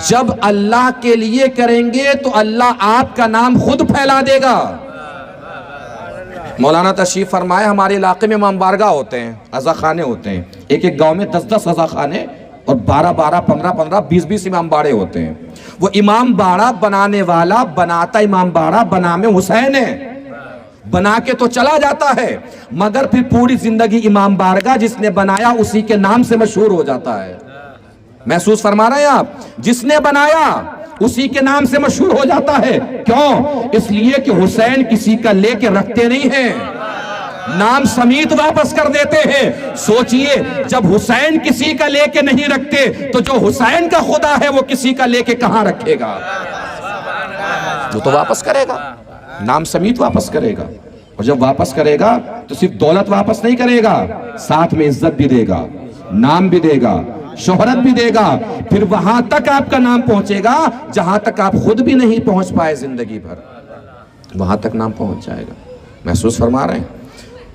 جب اللہ کے لیے کریں گے تو اللہ آپ کا نام خود پھیلا دے گا۔ مولانا تشریف فرمائے ہمارے علاقے میں امام بارگاہ ہوتے ہیں، عزا خانے ہوتے ہیں، ایک ایک گاؤں میں 10-10 عزا خانے اور 12-12 15-15 20-20 امام باڑے ہوتے ہیں۔ وہ امام باڑہ بنانے والا بناتا امام باڑہ بنام حسین ہے، بنا کے تو چلا جاتا ہے مگر پھر پوری زندگی امام بارگاہ جس نے بنایا اسی کے نام سے مشہور ہو جاتا ہے. محسوس فرما رہے ہیں آپ؟ جس نے بنایا اسی کے نام سے مشہور ہو جاتا ہے. کیوں؟ اس لیے کہ حسین کسی کا لے کے رکھتے نہیں ہیں, نام سمیت واپس کر دیتے ہیں. سوچئے جب حسین کسی کا لے کے نہیں رکھتے تو جو حسین کا خدا ہے وہ کسی کا لے کے کہاں رکھے گا؟ وہ تو واپس کرے گا, نام سمیت واپس کرے گا. اور جب واپس کرے گا تو صرف دولت واپس نہیں کرے گا, ساتھ میں عزت بھی دے گا, نام بھی دے گا, شہرت بھی دے گا. پھر وہاں تک آپ کا نام پہنچے گا جہاں تک آپ خود بھی نہیں پہنچ پائے زندگی بھر, وہاں تک نام پہنچ جائے گا. محسوس فرما رہے ہیں؟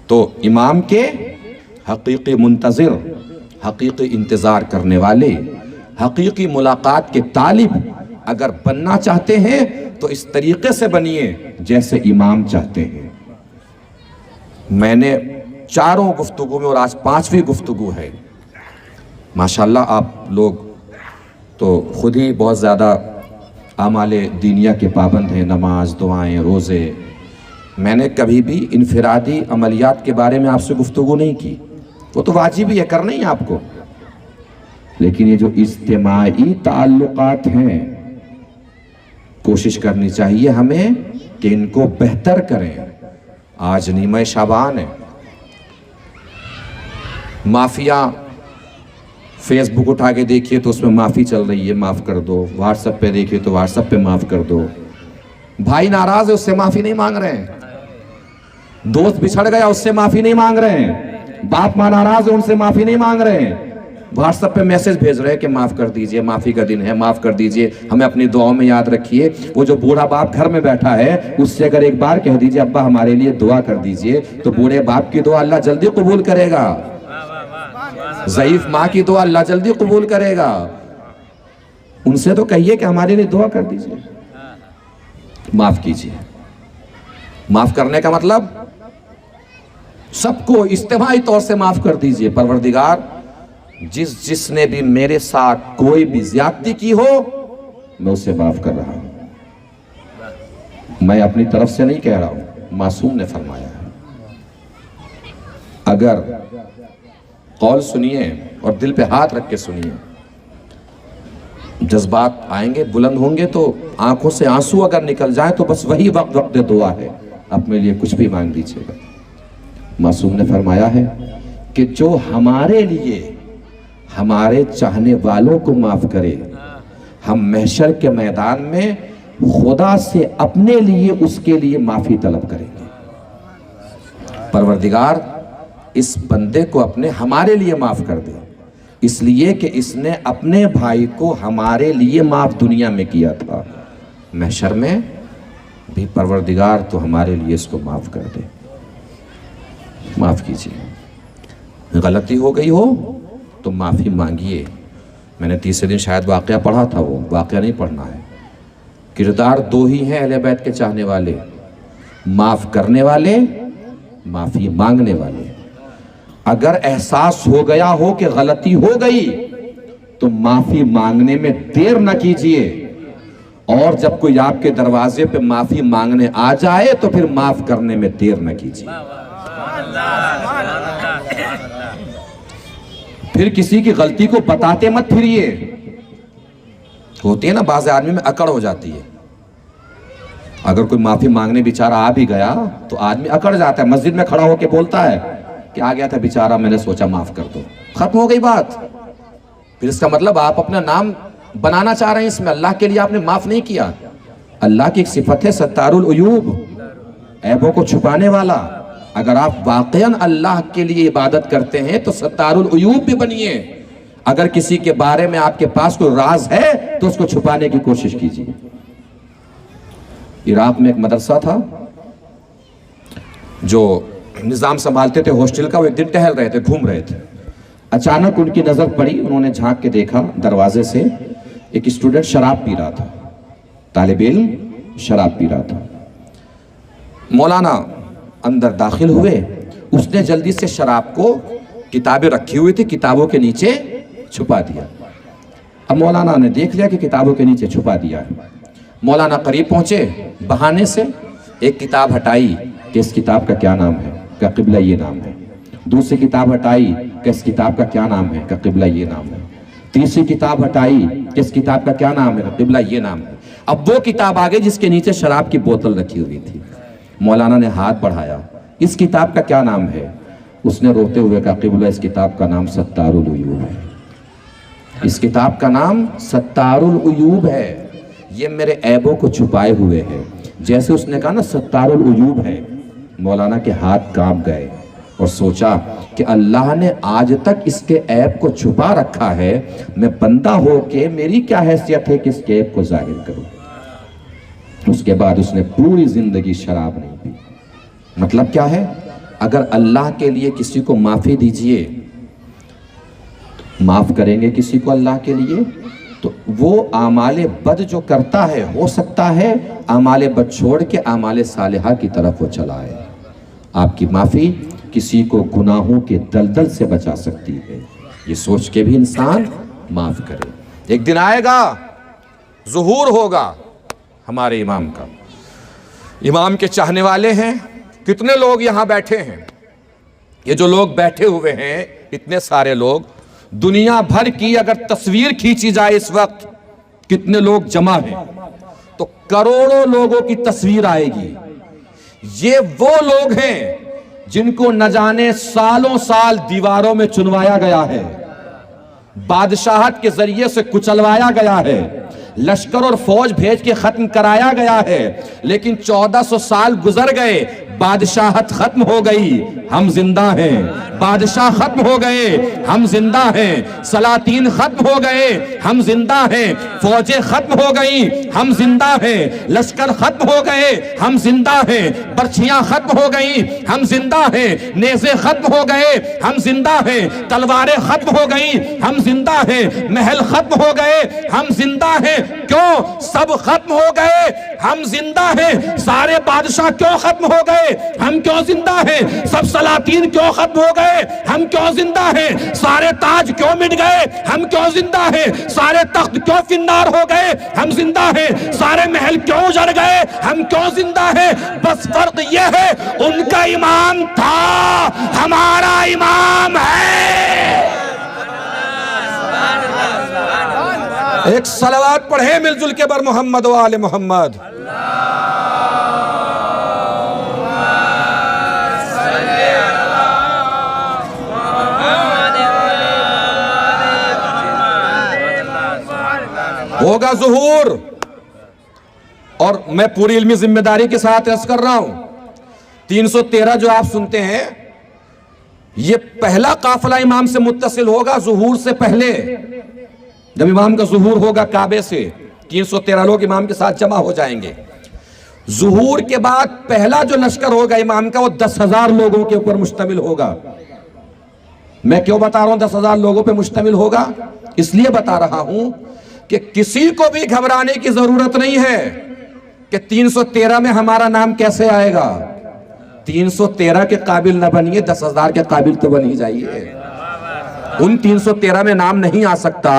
تو امام کے حقیقی منتظر, حقیقی انتظار کرنے والے, حقیقی ملاقات کے طالب اگر بننا چاہتے ہیں تو اس طریقے سے بنیے جیسے امام چاہتے ہیں. میں نے 4 گفتگو میں اور آج 5ویں گفتگو ہے. ماشاءاللہ آپ لوگ تو خود ہی بہت زیادہ اعمال دینیہ کے پابند ہیں, نماز, دعائیں, روزے. میں نے کبھی بھی انفرادی عملیات کے بارے میں آپ سے گفتگو نہیں کی, وہ تو واجب ہی ہے, کرنا ہی آپ کو. لیکن یہ جو اجتماعی تعلقات ہیں کوشش کرنی چاہیے ہمیں کہ ان کو بہتر کریں. آج نیمہ شعبان ہے, معافیاں فیس بک اٹھا کے دیکھیے تو اس میں معافی چل رہی ہے, معاف کر دو. واٹس ایپ پہ دیکھیے تو واٹس ایپ پہ معاف کر دو. بھائی ناراض ہے اس سے معافی نہیں مانگ رہے ہیں, دوست بچھڑ گیا اس سے معافی نہیں مانگ رہے ہیں, باپ ماں ناراض ہے ان سے معافی نہیں مانگ رہے ہیں, واٹس ایپ پہ میسج بھیج رہے ہیں کہ معاف کر دیجئے, معافی کا دن ہے, معاف کر دیجئے, ہمیں اپنی دعاؤں میں یاد رکھیے. وہ جو بوڑھا باپ گھر میں بیٹھا ہے اس سے اگر ایک بار کہہ دیجئے ابا ہمارے لیے دعا کر دیجئے تو بوڑھے باپ کی دعا اللہ جلدی قبول کرے گا, ضعیف ماں کی دعا اللہ جلدی قبول کرے گا. ان سے تو کہیے کہ ہمارے لیے دعا کر دیجئے, معاف کیجئے. معاف کرنے کا مطلب سب کو اجتماعی طور سے معاف کر دیجئے. پروردگار جس نے بھی میرے ساتھ کوئی بھی زیادتی کی ہو میں اسے معاف کر رہا ہوں. میں اپنی طرف سے نہیں کہہ رہا ہوں, معصوم نے فرمایا ہے. اگر قول سنیے اور دل پہ ہاتھ رکھ کے سنیے, جذبات آئیں گے, بلند ہوں گے تو آنکھوں سے آنسو اگر نکل جائیں تو بس وہی وقت دعا ہے, اپنے لیے کچھ بھی مانگ دیجیے گا. معصوم نے فرمایا ہے کہ جو ہمارے لیے ہمارے چاہنے والوں کو معاف کرے, ہم محشر کے میدان میں خدا سے اپنے لیے اس کے لیے معافی طلب کریں گے. پروردگار اس بندے کو اپنے ہمارے لیے معاف کر دے, اس لیے کہ اس نے اپنے بھائی کو ہمارے لیے معاف دنیا میں کیا تھا, محشر میں بھی پروردگار تو ہمارے لیے اس کو معاف کر دے. معاف کیجیے. غلطی ہو گئی ہو تو معافی مانگیے. میں نے تیسرے دن شاید واقعہ پڑھا تھا, وہ واقعہ نہیں پڑھنا ہے. کردار 2 ہی ہیں اہل بیت کے چاہنے والے, معاف کرنے والے, معافی مانگنے والے. اگر احساس ہو گیا ہو کہ غلطی ہو گئی تو معافی مانگنے میں دیر نہ کیجیے, اور جب کوئی آپ کے دروازے پہ معافی مانگنے آ جائے تو پھر معاف کرنے میں دیر نہ کیجیے. پھر کسی کی غلطی کو بتاتے مت پھریے. ہوتی ہے نا بعض آدمی میں اکڑ ہو جاتی ہے, اگر کوئی معافی مانگنے بیچارہ آ بھی گیا تو آدمی اکڑ جاتا ہے, مسجد میں کھڑا ہو کے بولتا ہے کہ آ گیا تھا بیچارہ, میں نے سوچا معاف کر دو. ختم ہو گئی بات. پھر اس کا مطلب آپ اپنا نام بنانا چاہ رہے ہیں اس میں, اللہ کے لیے آپ نے معاف نہیں کیا. اللہ کی ایک صفت ہے ستار العیوب, عیبوں کو چھپانے والا. اگر آپ واقعاً اللہ کے لیے عبادت کرتے ہیں تو ستار العیوب بھی بنیے. اگر کسی کے بارے میں آپ کے پاس کوئی راز ہے تو اس کو چھپانے کی کوشش کیجیے. عراق میں ایک مدرسہ تھا, جو نظام سنبھالتے تھے ہاسٹل کا, وہ ایک دن ٹہل رہے تھے, گھوم رہے تھے. اچانک ان کی نظر پڑی, انہوں نے جھانک کے دیکھا دروازے سے, ایک اسٹوڈنٹ شراب پی رہا تھا, طالب علم شراب پی رہا تھا. مولانا اندر داخل ہوئے, اس نے جلدی سے شراب کو, کتابیں رکھی ہوئی تھی, کتابوں کے نیچے چھپا دیا. اب مولانا نے دیکھ لیا کہ کتابوں کے نیچے چھپا دیا ہے. مولانا قریب پہنچے, بہانے سے ایک کتاب ہٹائی, کہ اس کتاب کا کیا نام ہے؟ کہ قبلہ یہ نام ہے۔ دوسری کتاب ہٹائی کہ اس کتاب کا کیا نام ہے؟ کہ قبلہ یہ نام ہے۔ تیسری کتاب ہٹائی کہ اس کتاب کا کیا نام ہے؟ کہ قبلہ یہ نام ہے۔ اب وہ کتاب آگے جس کے نیچے شراب کی بوتل رکھی ہوئی تھی، مولانا نے ہاتھ بڑھایا، اس کتاب کا کیا نام ہے؟ اس نے روتے ہوئے کہا قبلہ اس کتاب کا نام ستار العیوب ہے۔ اس کتاب کا نام ستار العیوب ہے، یہ میرے عیبوں کو چھپائے ہوئے ہے۔ جیسے اس نے کہا نا ستار العیوب ہے، مولانا کے ہاتھ کانپ گئے اور سوچا کہ اللہ نے آج تک اس کے عیب کو چھپا رکھا ہے، میں بندہ ہو کے میری کیا حیثیت ہے کہ اس کے عیب کو ظاہر کروں۔ اس کے بعد اس نے پوری زندگی شراب نہیں پی۔ مطلب کیا ہے؟ اگر اللہ کے لیے کسی کو معافی دیجئے، معاف کریں گے کسی کو اللہ کے لیے، تو وہ اعمال بد جو کرتا ہے، ہو سکتا ہے اعمال بد چھوڑ کے اعمال صالحہ کی طرف وہ چلائے۔ آپ کی معافی کسی کو گناہوں کے دلدل سے بچا سکتی ہے، یہ سوچ کے بھی انسان معاف کرے۔ ایک دن آئے گا، ظہور ہوگا ہمارے امام کا۔ امام کے چاہنے والے ہیں، کتنے لوگ یہاں بیٹھے ہیں؟ یہ جو لوگ بیٹھے ہوئے ہیں، اتنے سارے لوگ، دنیا بھر کی اگر تصویر کھینچی جائے اس وقت کتنے لوگ جمع ہیں تو کروڑوں لوگوں کی تصویر آئے گی۔ یہ وہ لوگ ہیں جن کو نہ جانے سالوں سال دیواروں میں چنوایا گیا ہے، بادشاہت کے ذریعے سے کچلوایا گیا ہے، لشکر اور فوج بھیج کے ختم کرایا گیا ہے، لیکن 1400 سال گزر گئے، بادشاہت ختم ہو گئی، ہم زندہ ہیں۔ بادشاہ ختم ہو گئے، ہم زندہ ہیں۔ سلاطین ختم ہو گئے، ہم زندہ ہیں۔ فوجیں ختم ہو گئیں، ہم زندہ ہیں۔ لشکر ختم ہو گئے، ہم زندہ ہیں۔ برچھیاں ختم ہو گئیں، ہم زندہ ہیں۔ نیزے ختم ہو گئے، ہم زندہ ہیں۔ تلواریں ختم ہو گئیں، ہم زندہ ہیں۔ محل ختم ہو گئے، ہم زندہ ہیں۔ کیوں؟ سب ختم ہو گئے، ہم زندہ ہیں۔ سارے بادشاہ کیوں ختم ہو گئے؟ ہم کیوں زندہ ہیں؟ سب سلاطین کیوں ختم ہو گئے؟ ہم کیوں زندہ ہیں؟ سارے تاج کیوں مٹ گئے؟ ہم کیوں زندہ ہیں؟ سارے تخت کیوں فنار ہو گئے؟ ہم زندہ ہیں۔ سارے محل کیوں اجڑ گئے؟ ہم کیوں زندہ ہیں؟ بس فرق یہ ہے، ان کا امام تھا، ہمارا امام ہے۔ ایک صلوات پڑھیں مل جل کے بر محمد و آل محمد۔ ہوگا ظہور، اور میں پوری علمی ذمہ داری کے ساتھ عرض کر رہا ہوں، 313 جو آپ سنتے ہیں یہ پہلا قافلہ امام سے متصل ہوگا ظہور سے پہلے۔ جب امام کا ظہور ہوگا کعبے سے 313 لوگ امام کے ساتھ جمع ہو جائیں گے۔ ظہور کے بعد پہلا جو لشکر ہوگا امام کا وہ 10,000 لوگوں کے اوپر مشتمل ہوگا۔ میں کیوں بتا رہا ہوں 10,000 لوگوں پہ مشتمل ہوگا؟ اس لیے بتا رہا ہوں کہ کسی کو بھی گھبرانے کی ضرورت نہیں ہے کہ 313 میں ہمارا نام کیسے آئے گا۔ 313 کے قابل نہ بنیے، 10,000 کے قابل تو بن ہی جائیے۔ ان 313 میں نام نہیں آ سکتا،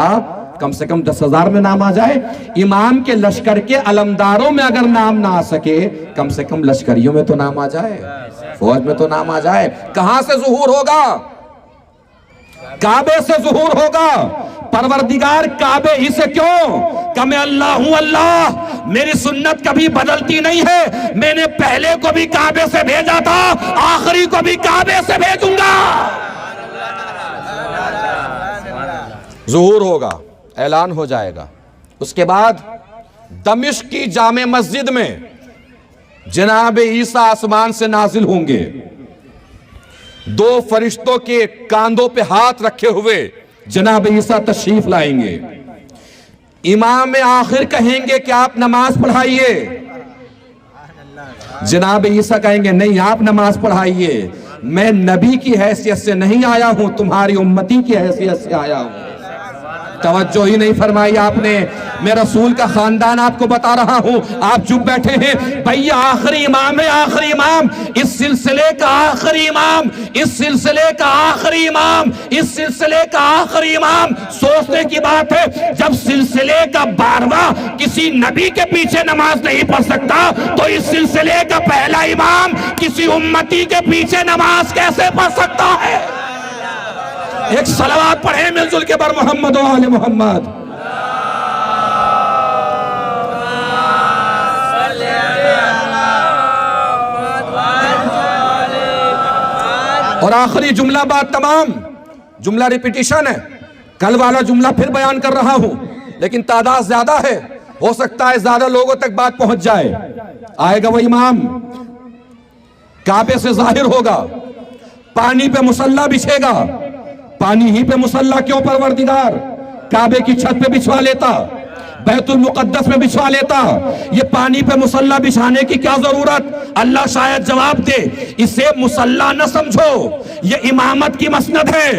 کم سے کم 10,000 میں نام آ جائے۔ امام کے لشکر کے علمداروں میں اگر نام نہ آ سکے، کم سے کم لشکریوں میں تو نام آ جائے، فوج میں تو نام آ جائے۔ کہاں سے ظہور ہوگا؟ کعبے سے ظہور ہوگا۔ پروردگار کعبے ہی سے کیوں کہ میں اللہ ہوں، اللہ میری سنت کبھی بدلتی نہیں ہے، میں نے پہلے کو بھی کعبے سے بھیجا تھا، آخری کو بھی کعبے سے بھیجوں گا۔ ظہور ہوگا، اعلان ہو جائے گا۔ اس کے بعد دمشق کی جامع مسجد میں جناب عیسیٰ آسمان سے نازل ہوں گے، 2 فرشتوں کے کاندھوں پہ ہاتھ رکھے ہوئے جناب عیسیٰ تشریف لائیں گے۔ امام آخر کہیں گے کہ آپ نماز پڑھائیے، جناب عیسیٰ کہیں گے نہیں آپ نماز پڑھائیے، میں نبی کی حیثیت سے نہیں آیا ہوں، تمہاری امتی کی حیثیت سے آیا ہوں۔ توجہ ہی نہیں فرمائی آپ نے. میں رسول کا خاندان آپ کو بتا رہا ہوں, آپ چپ بیٹھے ہیں. بھئی آخری امام ہے, آخری امام, اس سلسلے کا آخری امام, اس سلسلے کا آخری امام, اس سلسلے کا آخری امام. سوچنے کی بات ہے, جب سلسلے کا 12واں کسی نبی کے پیچھے نماز نہیں پڑھ سکتا تو اس سلسلے کا پہلا امام کسی امتی کے پیچھے نماز کیسے پڑھ سکتا ہے؟ ایک صلوات پڑھیں مل جل کے بر محمد و آل محمد. اور آخری جملہ بات تمام, جملہ ریپیٹیشن ہے, کل والا جملہ پھر بیان کر رہا ہوں, لیکن تعداد زیادہ ہے, ہو سکتا ہے زیادہ لوگوں تک بات پہنچ جائے. آئے گا وہ امام, کعبے سے ظاہر ہوگا, پانی پہ مصلی بچھے گا. پانی ہی پہ مصلی کیوں پروردگار؟ کعبے کی چھت پہ بچھوا لیتا, بیت المقدس میں بچھوا لیتا. یہ پانی پہ مصلی بچھانے کی کیا ضرورت؟ اللہ شاید جواب دے, اسے مصلی نہ سمجھو, یہ امامت کی مسند ہے.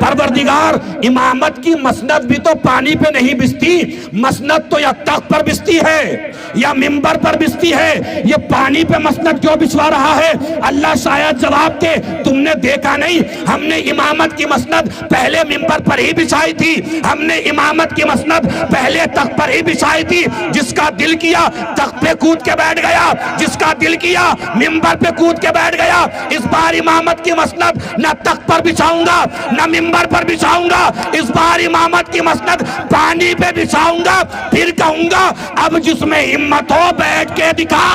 پروردگار امامت کی مسند بھی تو پانی پہ نہیں بچتی, مسند تو یا تخت پر بچتی ہے یا منبر پر بچتی ہے. یہ پانی پہ مسند کیوں بچھوا رہا ہے؟ اللہ شاید جواب دے, تم نے دیکھا نہیں ہم نے امامت کی مسند پہلے منبر پر ہی بچھائی تھی, ہم نے امامت کی مسند پہلے تخت پر ہی بچھائی تھی. جس کا دل کیا تخت پہ کود کے بیٹھ گیا, جس کا دل کیا منبر پہ کود کے بیٹھ گیا. اس بار امامت کی مسند نہ تخت پر بچھاؤں گا نہ منبر پر بچھاؤں گا, اس بار امامت کی مسند پانی پہ بچھاؤں گا. پھر کہوں گا اب جس میں ہمت ہو بیٹھ کے دکھا.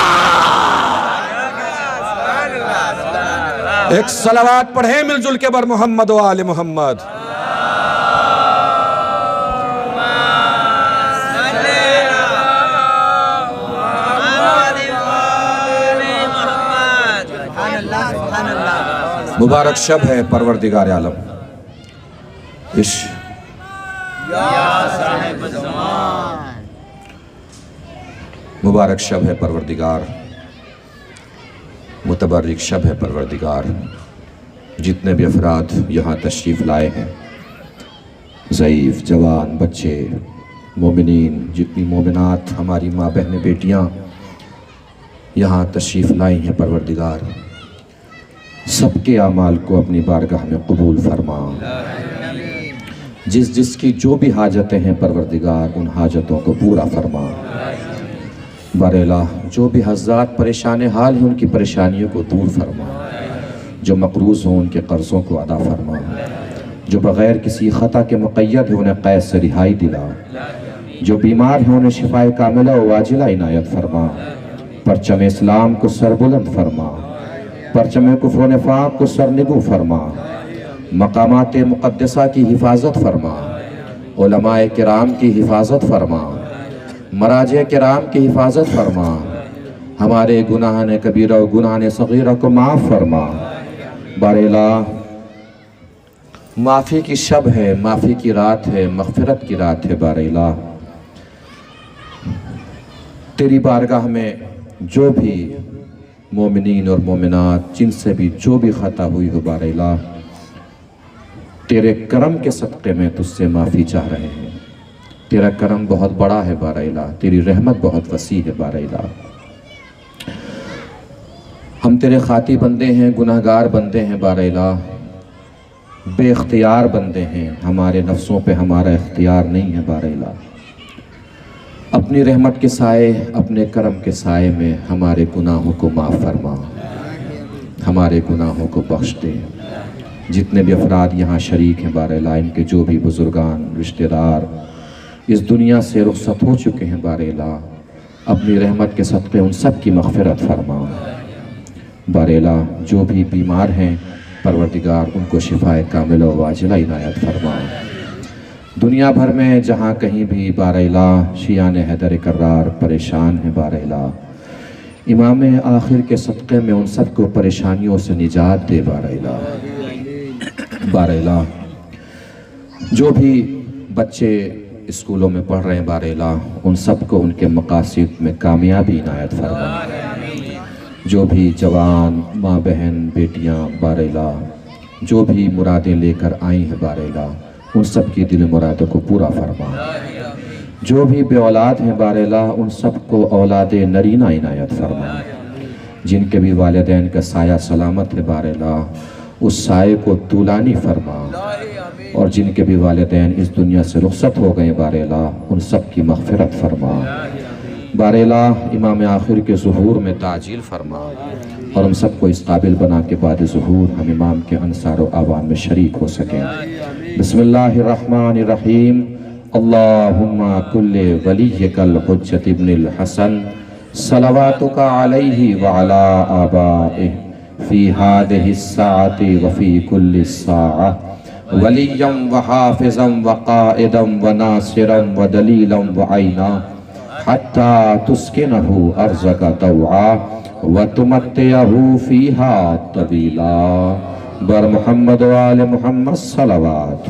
ایک صلوات پڑھیں مل جل کے بر محمد و آل محمد. مبارک شب ہے پروردگار عالم, مبارک شب ہے پروردگار, متبرک شب ہے پروردگار. جتنے بھی افراد یہاں تشریف لائے ہیں, ضعیف, جوان, بچے, مومنین, جتنی مومنات ہماری ماں بہنیں بیٹیاں یہاں تشریف لائی ہیں, پروردگار سب کے اعمال کو اپنی بارگاہ میں قبول فرما. جس جس کی جو بھی حاجتیں ہیں پروردگار ان حاجتوں کو پورا فرما. بار الہ جو بھی حضرات پریشان حال ہیں ان کی پریشانیوں کو دور فرما, جو مقروض ہوں ان کے قرضوں کو ادا فرما, جو بغیر کسی خطا کے مقید ہیں انہیں قید سے رہائی دلا, جو بیمار ہیں انہیں شفاء کاملہ و عاجلہ عنایت فرما. پرچم اسلام کو سربلند فرما, پرچم کفر و نفاق کو سرنگو فرما, مقامات مقدسہ کی حفاظت فرما, علماء کرام کی حفاظت فرما, مراجع کرام کی حفاظت فرما. ہمارے گناہان کبیرہ و گناہان صغیرہ کو معاف فرما. بار الہ معافی کی شب ہے, معافی کی رات ہے, مغفرت کی رات ہے. بار الہ تیری بارگاہ میں جو بھی مومنین اور مومنات جن سے بھی جو بھی خطا ہوئی ہو بار الہ تیرے کرم کے صدقے میں تجھ سے معافی چاہ رہے ہیں. تیرا کرم بہت بڑا ہے بار الہ, تیری رحمت بہت وسیع ہے بار الہ. ہم تیرے خاطی بندے ہیں, گناہگار بندے ہیں بار الہ, بے اختیار بندے ہیں, ہمارے نفسوں پہ ہمارا اختیار نہیں ہے بار الہ. اپنی رحمت کے سائے, اپنے کرم کے سائے میں ہمارے گناہوں کو معاف فرما, ہمارے گناہوں کو بخش دے. جتنے بھی افراد یہاں شریک ہیں بار الہ, ان کے جو بھی بزرگان, رشتہ دار اس دنیا سے رخصت ہو چکے ہیں بار الہ, اپنی رحمت کے صدقے ان سب کی مغفرت فرما. بار الہ جو بھی بیمار ہیں پروردگار ان کو شفاء کاملہ و عاجلہ عنایت فرما. دنیا بھر میں جہاں کہیں بھی بار الہ شیعان حیدر کرار پریشان ہیں بار الہ, امام آخر کے صدقے میں ان سب کو پریشانیوں سے نجات دے بار الہ. بار الہ جو بھی بچے اسکولوں میں پڑھ رہے ہیں بار الہ ان سب کو ان کے مقاصد میں کامیابی عنایت فرما. جو بھی جوان ماں بہن بیٹیاں بار الہ جو بھی مرادیں لے کر آئی ہیں بار الہ ان سب کی دل مرادوں کو پورا فرما۔ جو بھی بے اولاد ہیں بار الہ ان سب کو اولاد نرینہ عنایت فرما۔ جن کے بھی والدین کا سایہ سلامت ہے بار الہ اس سائے کو طولانی فرما، اور جن کے بھی والدین اس دنیا سے رخصت ہو گئے بار الہ ان سب کی مغفرت فرما۔ بار الہ امام آخر کے ظہور میں تعجیل فرما، اور ہم سب کو اس قابل بنا کے بعد ظہور ہم امام کے انصار و اعوان میں شریک ہو سکیں۔ بسم اللہ الرحمن الرحیم۔ اللہم کل ولیک الحجت ابن الحسن صلواتک علیہ وعلا آبائہ فی ہادہ الساعت وفی کل الساعہ ولیا وحافظا وقائدا وناصرا ودلیلا وعینا حتی تسکنہ ارضک طوعا وتمتعہ فیہا طویلا۔ بر محمد و آل محمد صلوات۔